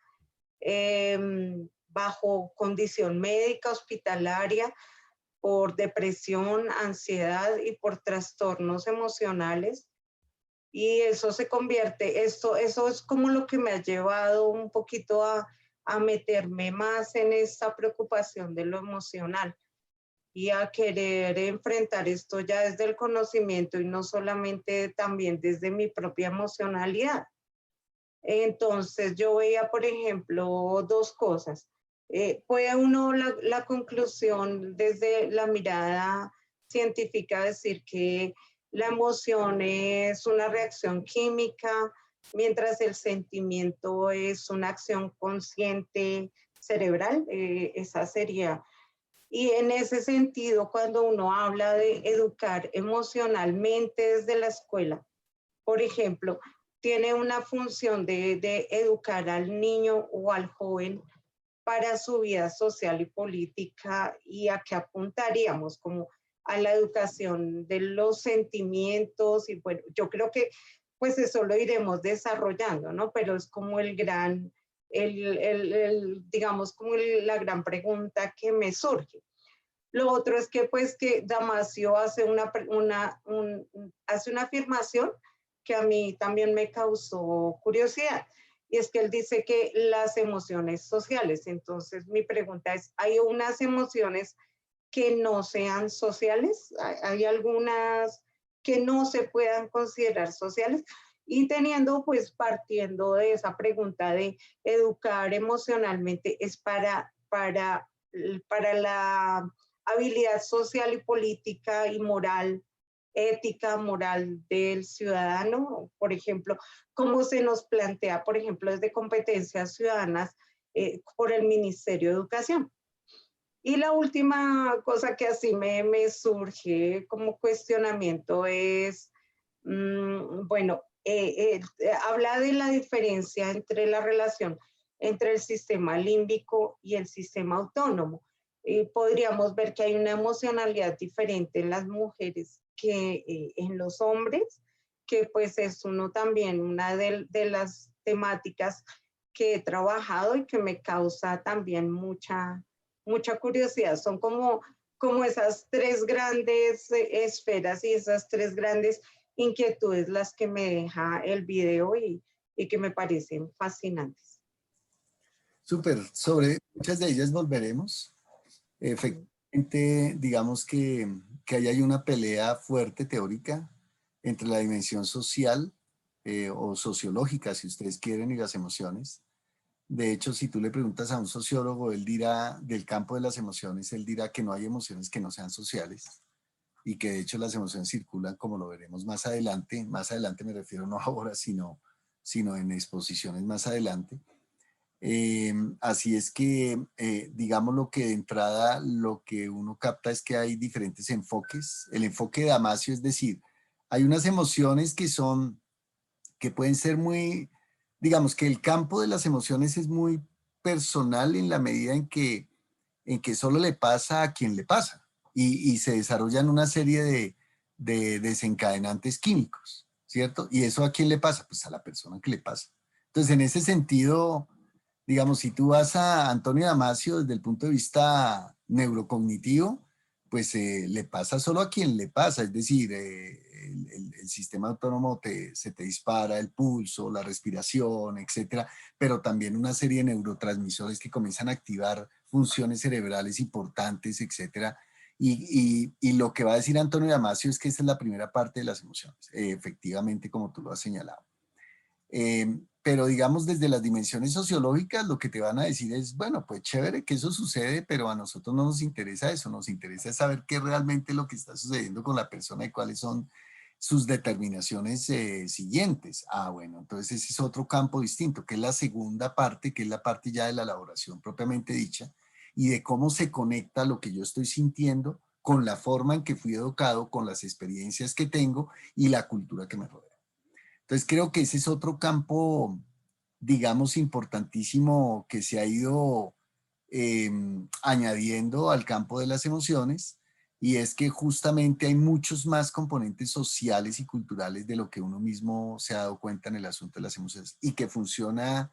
S15: bajo condición médica hospitalaria por depresión, ansiedad y por trastornos emocionales. Y eso se convierte, eso es como lo que me ha llevado un poquito a meterme más en esta preocupación de lo emocional y a querer enfrentar esto ya desde el conocimiento y no solamente también desde mi propia emocionalidad. Entonces yo veía, por ejemplo, dos cosas. Puede uno la conclusión desde la mirada científica decir que la emoción es una reacción química, mientras el sentimiento es una acción consciente cerebral. Esa sería. Y en ese sentido, cuando uno habla de educar emocionalmente desde la escuela, por ejemplo, tiene una función de educar al niño o al joven para su vida social y política. ¿Y a qué apuntaríamos? Como a la educación de los sentimientos. Y bueno, yo creo que pues eso lo iremos desarrollando, ¿no? Pero es como digamos, como la gran pregunta que me surge. Lo otro es que pues que Damasio hace una afirmación que a mí también me causó curiosidad, y es que él dice que las emociones sociales. Entonces mi pregunta es, ¿hay unas emociones que no sean sociales? ¿Hay algunas que no se puedan considerar sociales? Y partiendo de esa pregunta de educar emocionalmente es para la habilidad social y política y moral, ética, moral del ciudadano. Por ejemplo, cómo se nos plantea, por ejemplo, desde competencias ciudadanas por el Ministerio de Educación. Y la última cosa que así me surge como cuestionamiento es, bueno, habla de la diferencia entre la relación entre el sistema límbico y el sistema autónomo. Podríamos ver que hay una emocionalidad diferente en las mujeres que en los hombres, que pues es una de las temáticas que he trabajado y que me causa también mucha curiosidad. Son como esas tres grandes esferas y esas tres grandes inquietudes las que me deja el video y que me parecen fascinantes.
S1: Súper, sobre muchas de ellas volveremos. Efectivamente, digamos que ahí hay una pelea fuerte teórica entre la dimensión social o sociológica, si ustedes quieren, y las emociones. De hecho, si tú le preguntas a un sociólogo, él dirá, del campo de las emociones, él dirá que no hay emociones que no sean sociales y que de hecho las emociones circulan, como lo veremos más adelante. Más adelante me refiero no ahora, sino en exposiciones más adelante. Así es que, digamos, lo que de entrada lo que uno capta es que hay diferentes enfoques. El enfoque de Damasio, es decir, hay unas emociones que pueden ser muy, digamos que el campo de las emociones es muy personal en la medida en que solo le pasa a quien le pasa y se desarrollan una serie de desencadenantes químicos. ¿cierto? ¿Y eso a quién le pasa? Pues a la persona que le pasa. Entonces, en ese sentido, digamos, si tú vas a Antonio Damasio desde el punto de vista neurocognitivo, pues le pasa solo a quien le pasa, es decir, el sistema autónomo se te dispara, el pulso, la respiración, etcétera, pero también una serie de neurotransmisores que comienzan a activar funciones cerebrales importantes, etcétera. Y lo que va a decir Antonio Damasio es que esa es la primera parte de las emociones, efectivamente, como tú lo has señalado. Pero digamos desde las dimensiones sociológicas lo que te van a decir es, bueno, pues chévere que eso sucede, pero a nosotros no nos interesa eso, nos interesa saber qué realmente es lo que está sucediendo con la persona y cuáles son sus determinaciones siguientes. Ah, bueno, entonces ese es otro campo distinto, que es la segunda parte, que es la parte ya de la elaboración propiamente dicha, y de cómo se conecta lo que yo estoy sintiendo con la forma en que fui educado, con las experiencias que tengo y la cultura que me rodea. Entonces creo que ese es otro campo, digamos, importantísimo que se ha ido añadiendo al campo de las emociones, y es que justamente hay muchos más componentes sociales y culturales de lo que uno mismo se ha dado cuenta en el asunto de las emociones, y que funciona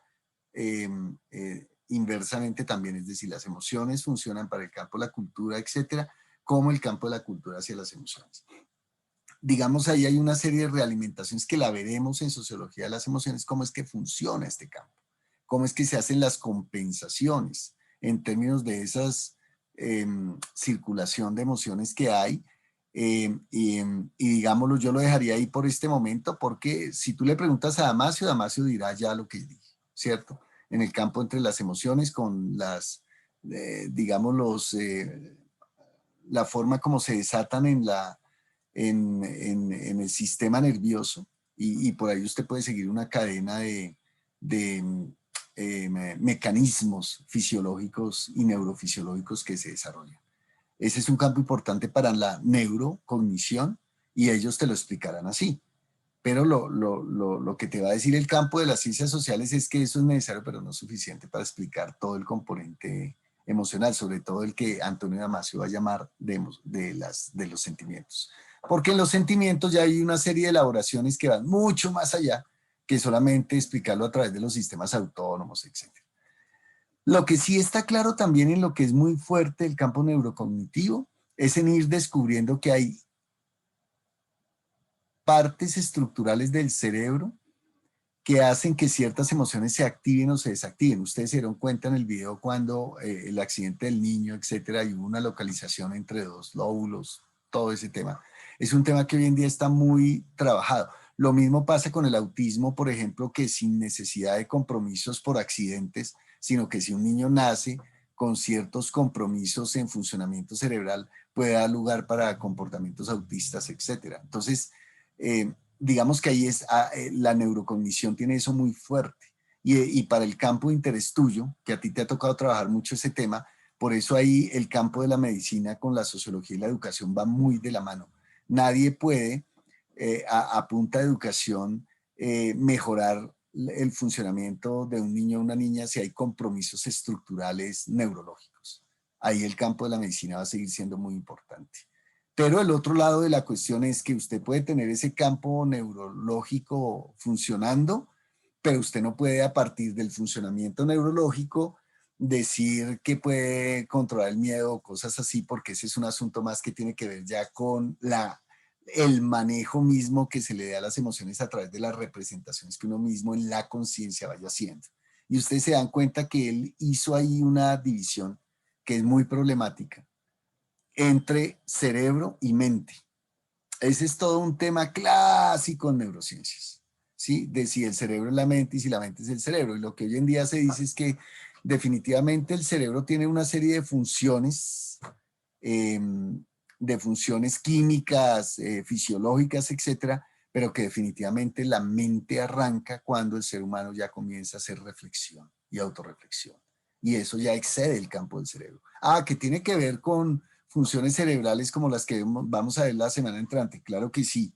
S1: inversamente también, es decir, las emociones funcionan para el campo de la cultura, etcétera, como el campo de la cultura hacia las emociones. Digamos, ahí hay una serie de realimentaciones que la veremos en sociología de las emociones, cómo es que funciona este campo, cómo es que se hacen las compensaciones en términos de esas circulación de emociones que hay, y digámoslo, yo lo dejaría ahí por este momento, porque si tú le preguntas a Damasio, Damasio dirá ya lo que dije, ¿cierto? En el campo entre las emociones con las, digamos, la forma como se desatan en el sistema nervioso, y por ahí usted puede seguir una cadena de mecanismos fisiológicos y neurofisiológicos que se desarrollan. Ese es un campo importante para la neurocognición, y ellos te lo explicarán así. Pero lo que te va a decir el campo de las ciencias sociales es que eso es necesario, pero no es suficiente para explicar todo el componente emocional, sobre todo el que Antonio Damasio va a llamar de los sentimientos. Porque en los sentimientos ya hay una serie de elaboraciones que van mucho más allá que solamente explicarlo a través de los sistemas autónomos, etc. Lo que sí está claro también en lo que es muy fuerte el campo neurocognitivo es en ir descubriendo que hay partes estructurales del cerebro que hacen que ciertas emociones se activen o se desactiven. Ustedes se dieron cuenta en el video cuando el accidente del niño, etcétera, y hubo una localización entre dos lóbulos, todo ese tema. Es un tema que hoy en día está muy trabajado. Lo mismo pasa con el autismo, por ejemplo, que sin necesidad de compromisos por accidentes, sino que si un niño nace con ciertos compromisos en funcionamiento cerebral, puede dar lugar para comportamientos autistas, etcétera. Entonces, digamos que ahí es la neurocognición tiene eso muy fuerte, y para el campo de interés tuyo, que a ti te ha tocado trabajar mucho ese tema, por eso ahí el campo de la medicina con la sociología y la educación va muy de la mano. Nadie puede a punta de educación mejorar el funcionamiento de un niño o una niña si hay compromisos estructurales neurológicos. Ahí el campo de la medicina va a seguir siendo muy importante. Pero el otro lado de la cuestión es que usted puede tener ese campo neurológico funcionando, pero usted no puede a partir del funcionamiento neurológico decir que puede controlar el miedo o cosas así, porque ese es un asunto más que tiene que ver ya con el manejo mismo que se le da a las emociones a través de las representaciones que uno mismo en la conciencia vaya haciendo. Y ustedes se dan cuenta que él hizo ahí una división que es muy problemática entre cerebro y mente. Ese es todo un tema clásico en neurociencias, ¿sí? De si el cerebro es la mente y si la mente es el cerebro. Y lo que hoy en día se dice es que definitivamente el cerebro tiene una serie de funciones químicas, fisiológicas, etcétera, pero que definitivamente la mente arranca cuando el ser humano ya comienza a hacer reflexión y autorreflexión. Y eso ya excede el campo del cerebro. Que tiene que ver con funciones cerebrales como las que vamos a ver la semana entrante, claro que sí,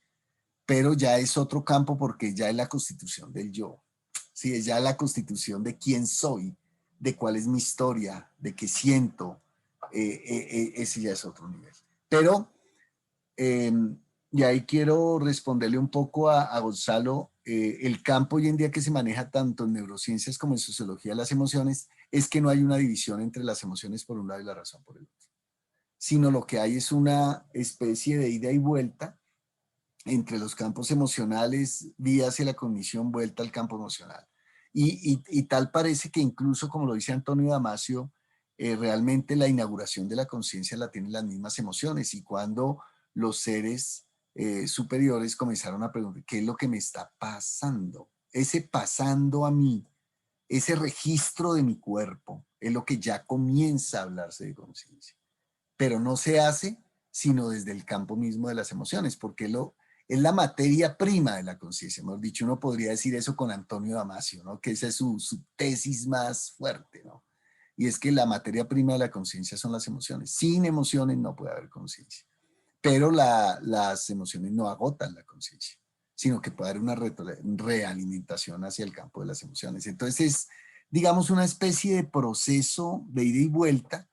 S1: pero ya es otro campo porque ya es la constitución del yo, sí, es ya la constitución de quién soy, de cuál es mi historia, de qué siento, ese ya es otro nivel. Pero y ahí quiero responderle un poco a Gonzalo, el campo hoy en día que se maneja tanto en neurociencias como en sociología de las emociones es que no hay una división entre las emociones por un lado y la razón por el otro, sino lo que hay es una especie de ida y vuelta entre los campos emocionales, vía hacia la cognición, vuelta al campo emocional. Y tal parece que incluso, como lo dice Antonio Damasio, realmente la inauguración de la conciencia la tienen las mismas emociones, y cuando los seres superiores comenzaron a preguntar, ¿qué es lo que me está pasando? Ese pasando a mí, ese registro de mi cuerpo, es lo que ya comienza a hablarse de conciencia. Pero no se hace sino desde el campo mismo de las emociones, porque es la materia prima de la conciencia. Mejor dicho, uno podría decir eso con Antonio Damasio, ¿no? Que esa es su tesis más fuerte, ¿no? Y es que la materia prima de la conciencia son las emociones. Sin emociones no puede haber conciencia. Pero las emociones no agotan la conciencia, sino que puede haber una realimentación hacia el campo de las emociones. Entonces es, digamos, una especie de proceso de ida y vuelta,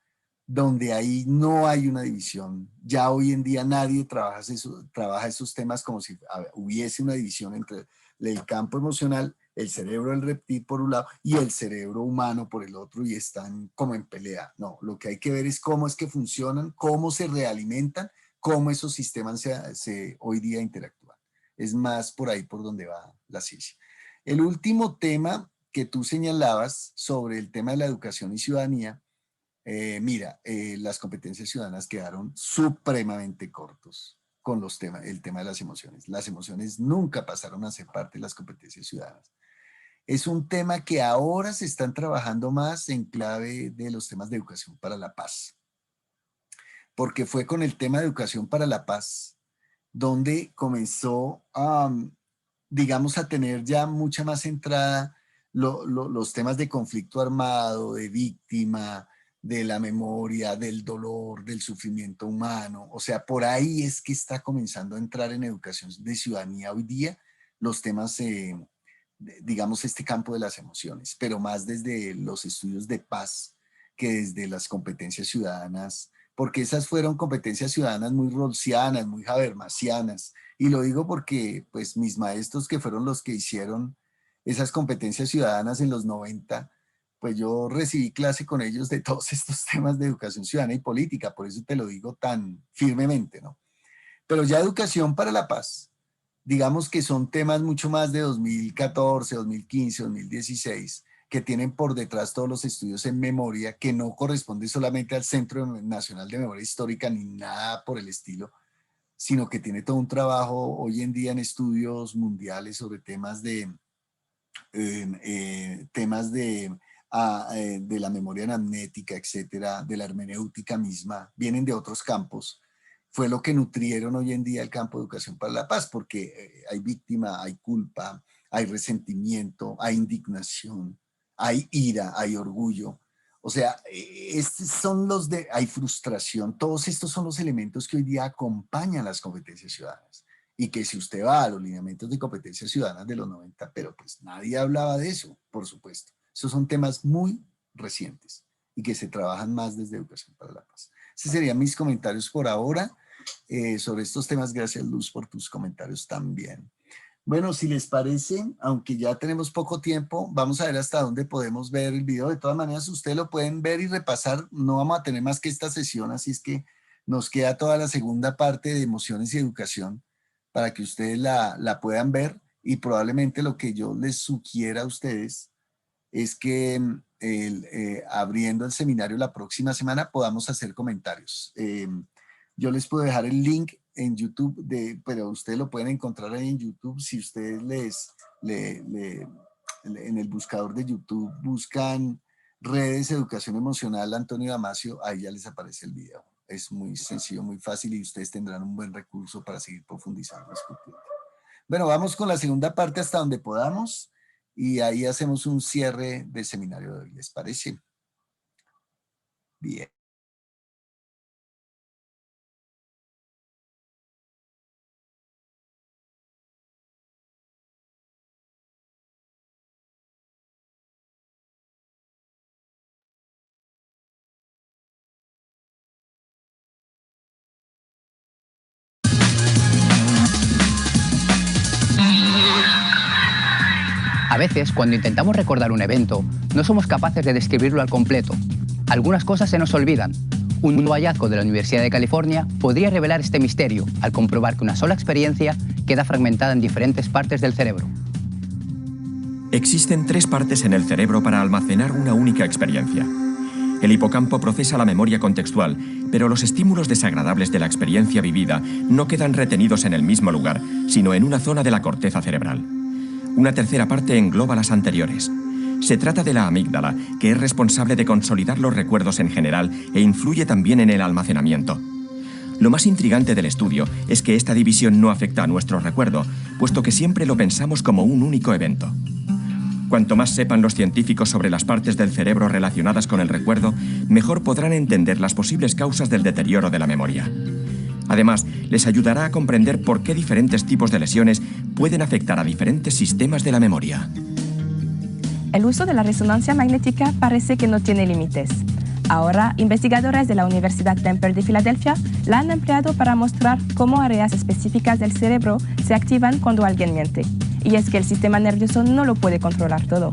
S1: donde ahí no hay una división. Ya hoy en día nadie trabaja esos temas como si hubiese una división entre el campo emocional, el cerebro del reptil por un lado y el cerebro humano por el otro, y están como en pelea. No, lo que hay que ver es cómo es que funcionan, cómo se realimentan, cómo esos sistemas hoy día interactúan. Es más por ahí por donde va la ciencia. El último tema que tú señalabas sobre el tema de la educación y ciudadanía, mira, las competencias ciudadanas quedaron supremamente cortos con el tema de las emociones. Las emociones nunca pasaron a ser parte de las competencias ciudadanas. Es un tema que ahora se están trabajando más en clave de los temas de educación para la paz, porque fue con el tema de educación para la paz donde comenzó a, digamos, a tener ya mucha más entrada los temas de conflicto armado, de víctima, de la memoria, del dolor, del sufrimiento humano. O sea, por ahí es que está comenzando a entrar en educación de ciudadanía hoy día los temas, digamos, este campo de las emociones, pero más desde los estudios de paz que desde las competencias ciudadanas, porque esas fueron competencias ciudadanas muy rawlsianas, muy habermasianas. Y lo digo porque pues mis maestros, que fueron los que hicieron esas competencias ciudadanas en los 90, pues yo recibí clase con ellos de todos estos temas de educación ciudadana y política, por eso te lo digo tan firmemente, ¿no? Pero ya educación para la paz, digamos que son temas mucho más de 2014, 2015, 2016, que tienen por detrás todos los estudios en memoria, que no corresponde solamente al Centro Nacional de Memoria Histórica ni nada por el estilo, sino que tiene todo un trabajo hoy en día en estudios mundiales sobre temas de la memoria anamnética, etcétera, de la hermenéutica misma, vienen de otros campos. Fue lo que nutrieron hoy en día el campo de educación para la paz, porque hay víctima, hay culpa, hay resentimiento, hay indignación, hay ira, hay orgullo. O sea, estos son hay frustración. Todos estos son los elementos que hoy día acompañan las competencias ciudadanas. Y que si usted va a los lineamientos de competencias ciudadanas de los 90, pero pues nadie hablaba de eso, por supuesto. Esos son temas muy recientes y que se trabajan más desde Educación para la Paz. Esos serían mis comentarios por ahora sobre estos temas. Gracias, Luz, por tus comentarios también. Bueno, si les parece, aunque ya tenemos poco tiempo, vamos a ver hasta dónde podemos ver el video. De todas maneras, ustedes lo pueden ver y repasar. No vamos a tener más que esta sesión, así es que nos queda toda la segunda parte de emociones y educación para que ustedes la puedan ver, y probablemente lo que yo les sugiera a ustedes es que abriendo el seminario la próxima semana podamos hacer comentarios. Yo les puedo dejar el link en YouTube, pero ustedes lo pueden encontrar ahí en YouTube. Si ustedes en el buscador de YouTube buscan redes educación emocional Antonio Damasio, ahí ya les aparece el video. Es muy sencillo, muy fácil, y ustedes tendrán un buen recurso para seguir profundizando. Bueno, vamos con la segunda parte hasta donde podamos, y ahí hacemos un cierre del seminario de hoy. ¿Les parece? Bien.
S16: A veces, cuando intentamos recordar un evento, no somos capaces de describirlo al completo. Algunas cosas se nos olvidan. Un nuevo hallazgo de la Universidad de California podría revelar este misterio al comprobar que una sola experiencia queda fragmentada en diferentes partes del cerebro.
S9: Existen 3 partes en el cerebro para almacenar una única experiencia. El hipocampo procesa la memoria contextual, pero los estímulos desagradables de la experiencia vivida no quedan retenidos en el mismo lugar, sino en una zona de la corteza cerebral. Una tercera parte engloba las anteriores. Se trata de la amígdala, que es responsable de consolidar los recuerdos en general e influye también en el almacenamiento. Lo más intrigante del estudio es que esta división no afecta a nuestro recuerdo, puesto que siempre lo pensamos como un único evento. Cuanto más sepan los científicos sobre las partes del cerebro relacionadas con el recuerdo, mejor podrán entender las posibles causas del deterioro de la memoria. Además, les ayudará a comprender por qué diferentes tipos de lesiones pueden afectar a diferentes sistemas de la memoria.
S17: El uso de la resonancia magnética parece que no tiene límites. Ahora, investigadores de la Universidad Temple de Filadelfia la han empleado para mostrar cómo áreas específicas del cerebro se activan cuando alguien miente. Y es que el sistema nervioso no lo puede controlar todo.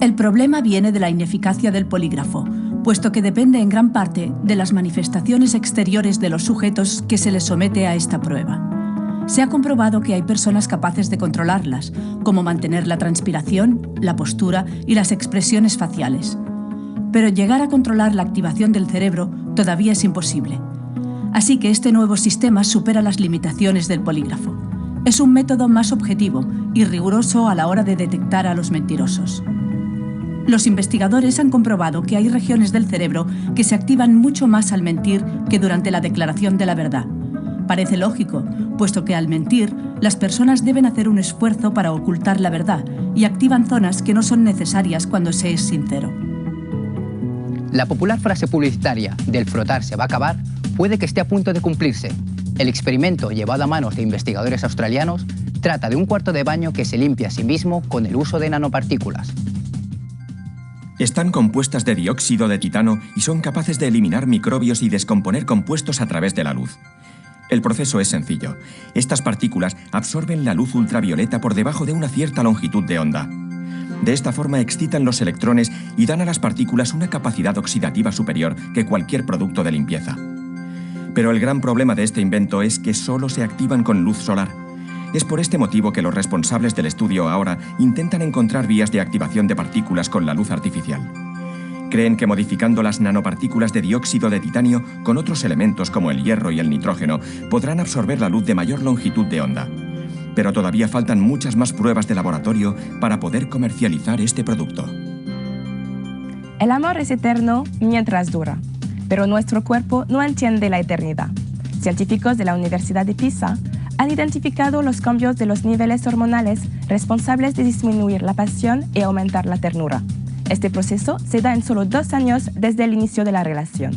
S18: El problema viene de la ineficacia del polígrafo, puesto que depende en gran parte de las manifestaciones exteriores de los sujetos que se les somete a esta prueba. Se ha comprobado que hay personas capaces de controlarlas, como mantener la transpiración, la postura y las expresiones faciales. Pero llegar a controlar la activación del cerebro todavía es imposible. Así que este nuevo sistema supera las limitaciones del polígrafo. Es un método más objetivo y riguroso a la hora de detectar a los mentirosos. Los investigadores han comprobado que hay regiones del cerebro que se activan mucho más al mentir que durante la declaración de la verdad. Parece lógico, puesto que al mentir, las personas deben hacer un esfuerzo para ocultar la verdad y activan zonas que no son necesarias cuando se es sincero.
S16: La popular frase publicitaria del frotar se va a acabar puede que esté a punto de cumplirse. El experimento, llevado a manos de investigadores australianos, trata de un cuarto de baño que se limpia a sí mismo con el uso de nanopartículas.
S9: Están compuestas de dióxido de titano y son capaces de eliminar microbios y descomponer compuestos a través de la luz. El proceso es sencillo. Estas partículas absorben la luz ultravioleta por debajo de una cierta longitud de onda. De esta forma excitan los electrones y dan a las partículas una capacidad oxidativa superior que cualquier producto de limpieza. Pero el gran problema de este invento es que solo se activan con luz solar. Es por este motivo que los responsables del estudio ahora intentan encontrar vías de activación de partículas con la luz artificial. Creen que modificando las nanopartículas de dióxido de titanio con otros elementos como el hierro y el nitrógeno podrán absorber la luz de mayor longitud de onda. Pero todavía faltan muchas más pruebas de laboratorio para poder comercializar este producto.
S17: El amor es eterno mientras dura, pero nuestro cuerpo no entiende la eternidad. Científicos de la Universidad de Pisa han identificado los cambios de los niveles hormonales responsables de disminuir la pasión y aumentar la ternura. Este proceso se da en solo 2 años desde el inicio de la relación.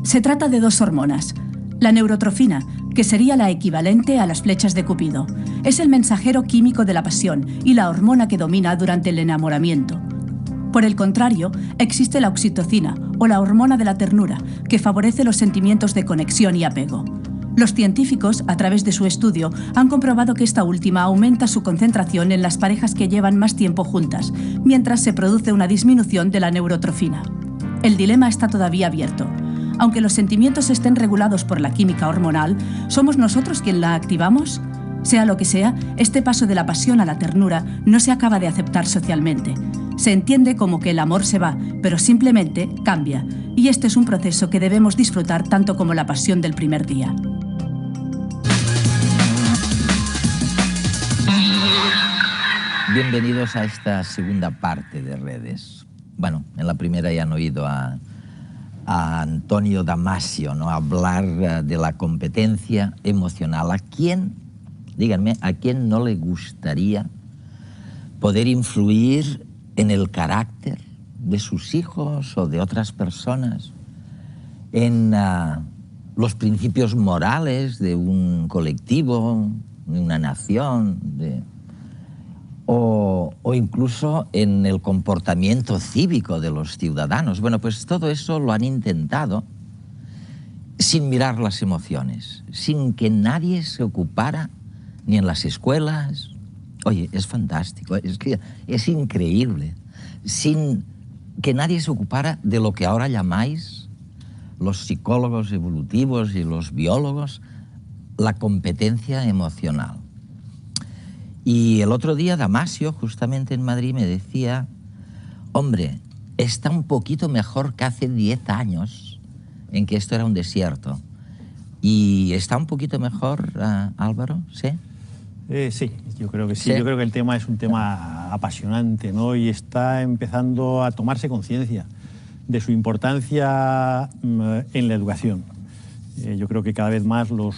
S18: Se trata de 2 hormonas. La neurotrofina, que sería la equivalente a las flechas de Cupido, es el mensajero químico de la pasión y la hormona que domina durante el enamoramiento. Por el contrario, existe la oxitocina, o la hormona de la ternura, que favorece los sentimientos de conexión y apego. Los científicos, a través de su estudio, han comprobado que esta última aumenta su concentración en las parejas que llevan más tiempo juntas, mientras se produce una disminución de la neurotrofina. El dilema está todavía abierto. Aunque los sentimientos estén regulados por la química hormonal, ¿somos nosotros quien la activamos? Sea lo que sea, este paso de la pasión a la ternura no se acaba de aceptar socialmente. Se entiende como que el amor se va, pero simplemente cambia. Y este es un proceso que debemos disfrutar tanto como la pasión del primer día.
S4: Bienvenidos a esta segunda parte de Redes. Bueno, en la primera ya han oído a Antonio Damasio, ¿no?, hablar de la competencia emocional. Díganme, ¿a quién no le gustaría poder influir en el carácter de sus hijos o de otras personas, en los principios morales de un colectivo, de una nación, o incluso en el comportamiento cívico de los ciudadanos? Bueno, pues todo eso lo han intentado sin mirar las emociones, sin que nadie se ocupara, ni en las escuelas, Oye, es fantástico, es que es increíble. Sin que nadie se ocupara de lo que ahora llamáis los psicólogos evolutivos y los biólogos, la competencia emocional. Y el otro día Damasio, justamente en Madrid, me decía, hombre, está un poquito mejor que hace 10 años, en que esto era un desierto. ¿Y está un poquito mejor, Álvaro? ¿Sí?
S19: Sí, yo creo que sí. Yo creo que el tema es un tema apasionante, ¿no? Y está empezando a tomarse conciencia de su importancia en la educación. Yo creo que cada vez más los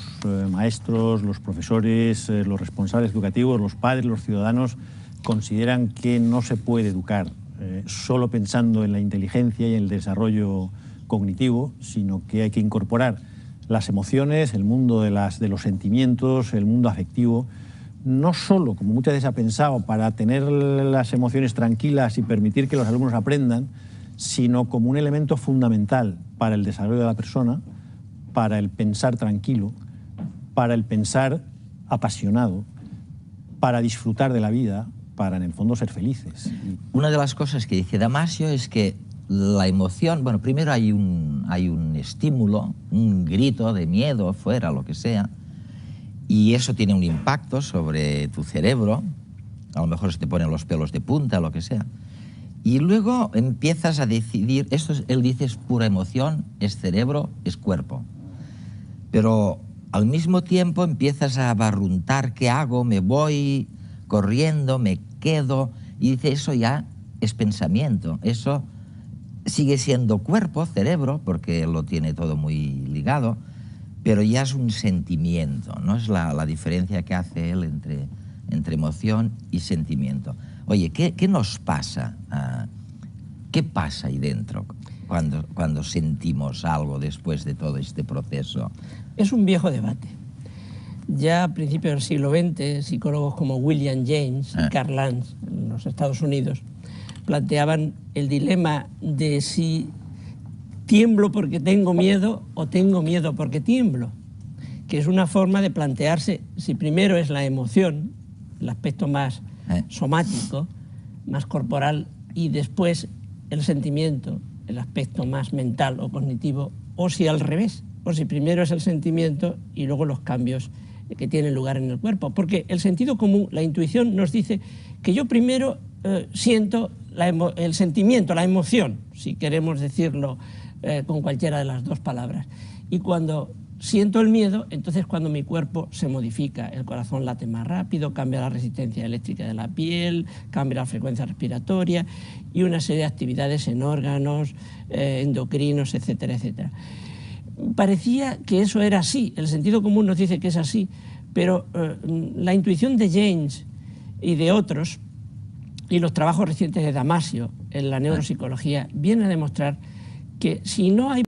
S19: maestros, los profesores, los responsables educativos, los padres, los ciudadanos consideran que no se puede educar solo pensando en la inteligencia y en el desarrollo cognitivo, sino que hay que incorporar las emociones, el mundo de los sentimientos, el mundo afectivo, no solo, como muchas veces ha pensado, para tener las emociones tranquilas y permitir que los alumnos aprendan, sino como un elemento fundamental para el desarrollo de la persona, para el pensar tranquilo, para el pensar apasionado, para disfrutar de la vida, para en el fondo ser felices.
S4: Una de las cosas que dice Damasio es que la emoción, bueno, primero hay un estímulo, un grito de miedo fuera, lo que sea, y eso tiene un impacto sobre tu cerebro, a lo mejor se te ponen los pelos de punta, lo que sea. Y luego empiezas a decidir, él dice es pura emoción, es cerebro, es cuerpo. Pero al mismo tiempo empiezas a barruntar, ¿qué hago? Me voy corriendo, me quedo, y dice eso ya es pensamiento, eso sigue siendo cuerpo, cerebro, porque lo tiene todo muy ligado, pero ya es un sentimiento, ¿no? Es la diferencia que hace él entre emoción y sentimiento. Oye, ¿qué nos pasa? ¿Qué pasa ahí dentro cuando sentimos algo después de todo este proceso?
S20: Es un viejo debate. Ya a principios del siglo XX, psicólogos como William James y Karl Lanz en los Estados Unidos planteaban el dilema de si tiemblo porque tengo miedo o tengo miedo porque tiemblo, que es una forma de plantearse si primero es la emoción, el aspecto más somático, más corporal, y después el sentimiento, el aspecto más mental o cognitivo, o si al revés, o si primero es el sentimiento y luego los cambios que tienen lugar en el cuerpo. Porque el sentido común, la intuición nos dice que yo primero siento el sentimiento, la emoción, si queremos decirlo con cualquiera de las dos palabras. Y cuando siento el miedo, entonces cuando mi cuerpo se modifica, el corazón late más rápido, cambia la resistencia eléctrica de la piel, cambia la frecuencia respiratoria y una serie de actividades en órganos, endocrinos, etcétera, etcétera. Parecía que eso era así, el sentido común nos dice que es así, pero la intuición de James y de otros, y los trabajos recientes de Damasio en la neuropsicología, vienen a demostrar que si no hay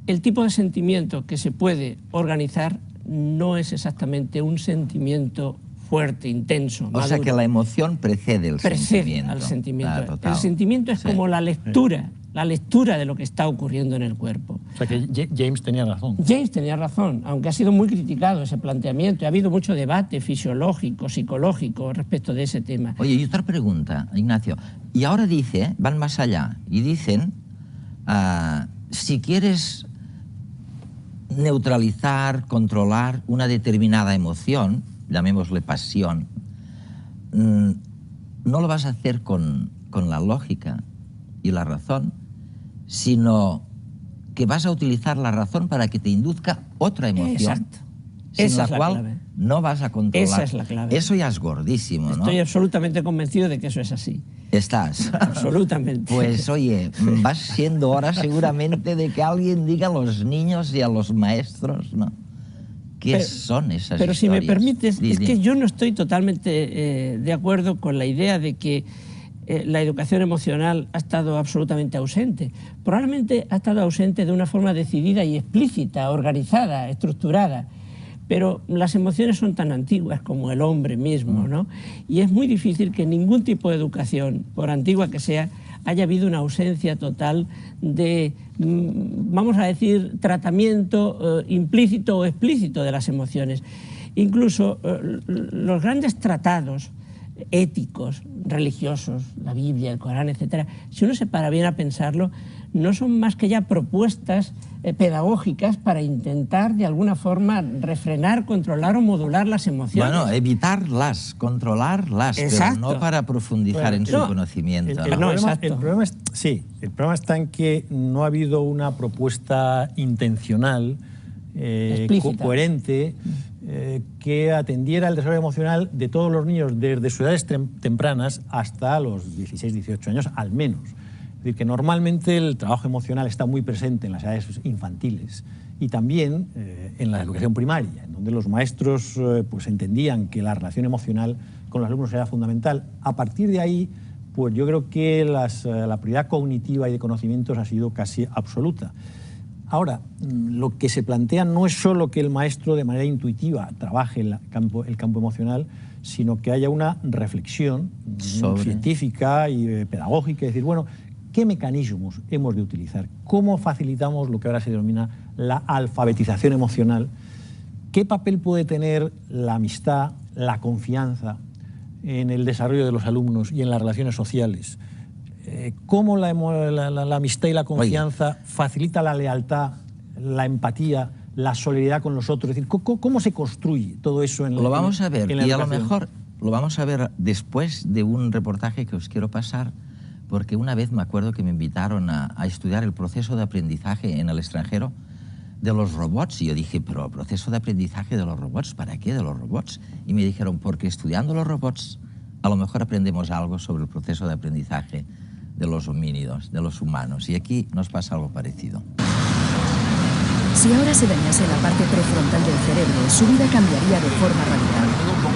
S20: el tipo de sentimiento que se puede organizar no es exactamente un sentimiento fuerte, intenso, maduro.
S4: O sea que la emoción precede el sentimiento.
S20: Al sentimiento.
S4: Ah,
S20: el sentimiento es como la lectura de lo que está ocurriendo en el cuerpo.
S19: O sea que James tenía razón.
S20: James tenía razón, aunque ha sido muy criticado ese planteamiento. Ha habido mucho debate fisiológico, psicológico respecto de ese tema.
S4: Oye, y otra pregunta, Ignacio. Y ahora dice, van más allá, y dicen, si quieres neutralizar, controlar una determinada emoción, llamémosle pasión, no lo vas a hacer con la lógica y la razón, sino que vas a utilizar la razón para que te induzca otra emoción.
S20: Exacto.
S4: Sin la cual no vas a controlar.
S20: Esa es la clave.
S4: Eso ya es gordísimo, ¿no?
S20: Estoy absolutamente convencido de que eso es así.
S4: ¿Estás?
S20: Absolutamente.
S4: Pues oye, va siendo hora seguramente de que alguien diga a los niños y a los maestros, ¿no? ¿Qué son esas
S20: Pero
S4: historias?
S20: si me permites, es que yo no estoy totalmente de acuerdo con la idea de que la educación emocional ha estado absolutamente ausente. Probablemente ha estado ausente de una forma decidida y explícita, organizada, estructurada. pero las emociones son tan antiguas como el hombre mismo, ¿no? Y es muy difícil que ningún tipo de educación, por antigua que sea, haya habido una ausencia total de, vamos a decir, tratamiento implícito o explícito de las emociones. Incluso los grandes tratados éticos, religiosos, la Biblia, el Corán, etcétera, si uno se para bien a pensarlo, no son más que ya propuestas pedagógicas para intentar de alguna forma refrenar, controlar o modular las emociones.
S12: Bueno, evitarlas, controlarlas, pero no para profundizar en su conocimiento.
S19: El problema está en que no ha habido una propuesta intencional, coherente, que atendiera el desarrollo emocional de todos los niños desde sus edades tempranas hasta los 16, 18 años al menos. Es decir, que normalmente el trabajo emocional está muy presente en las edades infantiles y también en la educación primaria, en donde los maestros pues entendían que la relación emocional con los alumnos era fundamental. A partir de ahí, pues yo creo que la prioridad cognitiva y de conocimientos ha sido casi absoluta. Ahora, lo que se plantea no es solo que el maestro de manera intuitiva trabaje el campo emocional, sino que haya una reflexión científica y pedagógica, es decir, bueno, ¿qué mecanismos hemos de utilizar? ¿Cómo facilitamos lo que ahora se denomina la alfabetización emocional? ¿Qué papel puede tener la amistad, la confianza en el desarrollo de los alumnos y en las relaciones sociales? ¿Cómo la amistad y la confianza facilita la lealtad, la empatía, la solidaridad con los otros? Es decir, ¿cómo se construye todo eso en la educación?
S12: Lo vamos a ver, y a lo mejor lo vamos a ver después de un reportaje que os quiero pasar, porque una vez me acuerdo que me invitaron a estudiar el proceso de aprendizaje en el extranjero de los robots, y yo dije, pero ¿el proceso de aprendizaje de los robots? ¿Para qué de los robots? Y me dijeron, porque estudiando los robots a lo mejor aprendemos algo sobre el proceso de aprendizaje de los homínidos, de los humanos, y aquí nos pasa algo parecido.
S11: Si ahora se dañase la parte prefrontal del cerebro, su vida cambiaría de forma radical.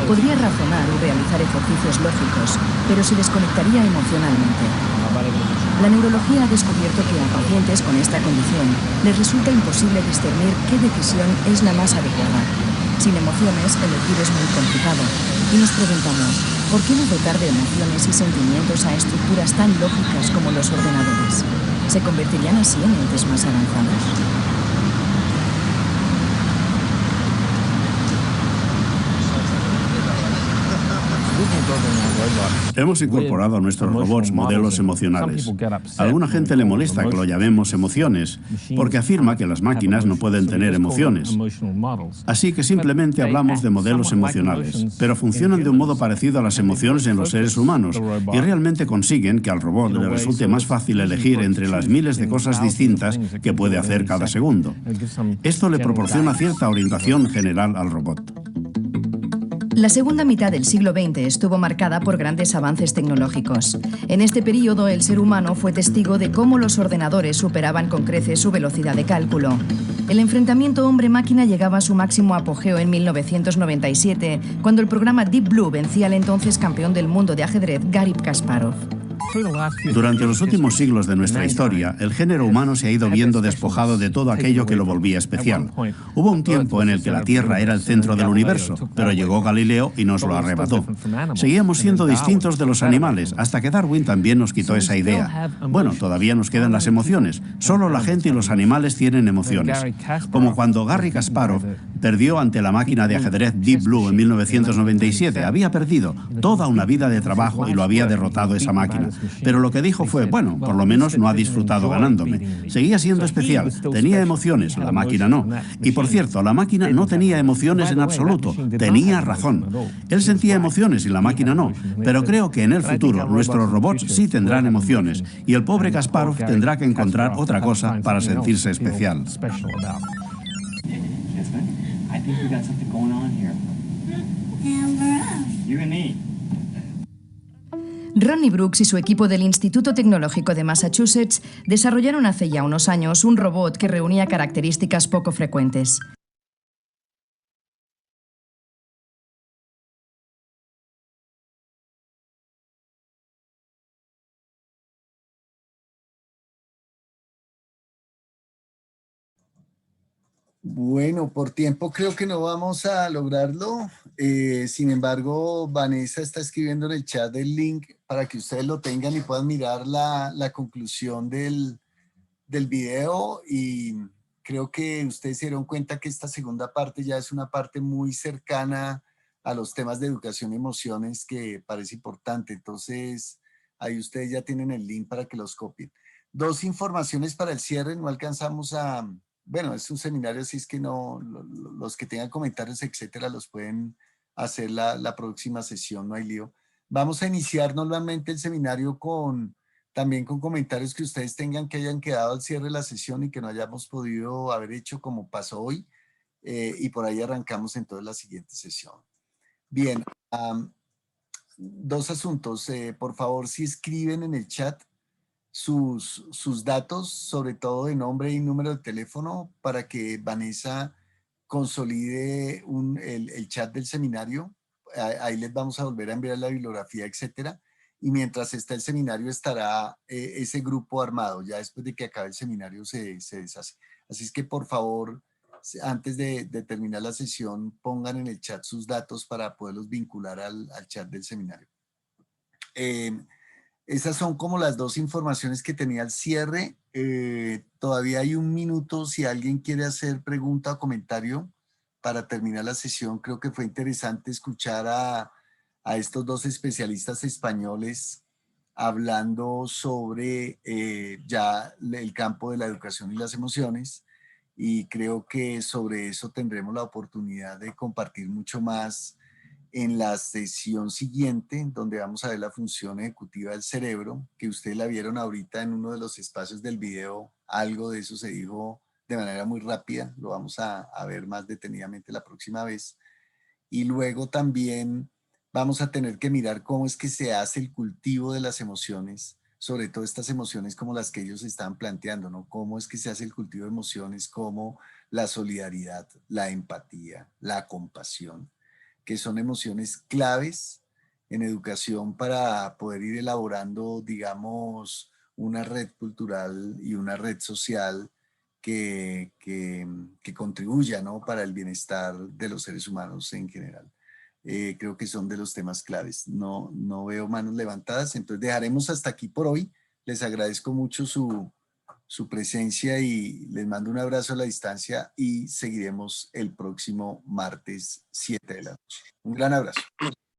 S11: Podría razonar o realizar ejercicios lógicos, pero se desconectaría emocionalmente. La neurología ha descubierto que a pacientes con esta condición les resulta imposible discernir qué decisión es la más adecuada. Sin emociones, elegir es muy complicado. Y nos preguntamos, ¿por qué no dotar de emociones y sentimientos a estructuras tan lógicas como los ordenadores? ¿Se convertirían así en entes más avanzados?
S21: Hemos incorporado a nuestros robots modelos emocionales. A alguna gente le molesta que lo llamemos emociones, porque afirma que las máquinas no pueden tener emociones. Así que simplemente hablamos de modelos emocionales, pero funcionan de un modo parecido a las emociones en los seres humanos y realmente consiguen que al robot le resulte más fácil elegir entre las miles de cosas distintas que puede hacer cada segundo. Esto le proporciona cierta orientación general al robot.
S11: La segunda mitad del siglo XX estuvo marcada por grandes avances tecnológicos. En este periodo, el ser humano fue testigo de cómo los ordenadores superaban con creces su velocidad de cálculo. El enfrentamiento hombre-máquina llegaba a su máximo apogeo en 1997, cuando el programa Deep Blue vencía al entonces campeón del mundo de ajedrez, Garry Kasparov.
S21: Durante los últimos siglos de nuestra historia, el género humano se ha ido viendo despojado de todo aquello que lo volvía especial. Hubo un tiempo en el que la Tierra era el centro del universo, pero llegó Galileo y nos lo arrebató. Seguíamos siendo distintos de los animales, hasta que Darwin también nos quitó esa idea. Bueno, todavía nos quedan las emociones. Solo la gente y los animales tienen emociones. Como cuando Garry Kasparov perdió ante la máquina de ajedrez Deep Blue en 1997. Había perdido toda una vida de trabajo y lo había derrotado esa máquina. Pero lo que dijo fue, bueno, por lo menos no ha disfrutado ganándome. Seguía siendo especial, tenía emociones, la máquina no. Y por cierto, la máquina no tenía emociones en absoluto, tenía razón. Él sentía emociones y la máquina no. Pero creo que en el futuro nuestros robots sí tendrán emociones y el pobre Kasparov tendrá que encontrar otra cosa para sentirse especial.
S11: Ronnie Brooks y su equipo del Instituto Tecnológico de Massachusetts desarrollaron hace ya unos años un robot que reunía características poco frecuentes.
S1: Bueno, por tiempo creo que no vamos a lograrlo. Sin embargo, Vanessa está escribiendo en el chat el link para que ustedes lo tengan y puedan mirar la conclusión del video, y creo que ustedes se dieron cuenta que esta segunda parte ya es una parte muy cercana a los temas de educación y emociones que parece importante. Entonces, ahí ustedes ya tienen el link para que los copien. 2 informaciones para el cierre, no alcanzamos a... Bueno, es un seminario, así es que no, los que tengan comentarios, etcétera, los pueden hacer la próxima sesión, no hay lío. Vamos a iniciar normalmente el seminario también con comentarios que ustedes tengan que hayan quedado al cierre de la sesión y que no hayamos podido haber hecho como pasó hoy, y por ahí arrancamos entonces la siguiente sesión. Bien, 2 asuntos. Por favor, si escriben en el chat sus datos, sobre todo de nombre y número de teléfono, para que Vanessa consolide el chat del seminario. Ahí les vamos a volver a enviar la bibliografía, etcétera. Y mientras está el seminario estará ese grupo armado. Ya después de que acabe el seminario se deshace. Así es que por favor, antes de terminar la sesión, pongan en el chat sus datos para poderlos vincular al chat del seminario. Esas son como las 2 informaciones que tenía al cierre. Todavía hay 1 minuto si alguien quiere hacer pregunta o comentario para terminar la sesión. Creo que fue interesante escuchar a estos 2 especialistas españoles hablando sobre ya el campo de la educación y las emociones, y creo que sobre eso tendremos la oportunidad de compartir mucho más en la sesión siguiente, donde vamos a ver la función ejecutiva del cerebro, que ustedes la vieron ahorita en uno de los espacios del video. Algo de eso se dijo de manera muy rápida, lo vamos a ver más detenidamente la próxima vez. Y luego también vamos a tener que mirar cómo es que se hace el cultivo de las emociones, sobre todo estas emociones como las que ellos están planteando, ¿no? Cómo es que se hace el cultivo de emociones como la solidaridad, la empatía, la compasión, que son emociones claves en educación para poder ir elaborando, digamos, una red cultural y una red social que contribuya, ¿no?, para el bienestar de los seres humanos en general. Creo que son de los temas claves. No veo manos levantadas, entonces dejaremos hasta aquí por hoy. Les agradezco mucho su presencia y les mando un abrazo a la distancia, y seguiremos el próximo martes 7 de la noche. Un gran abrazo.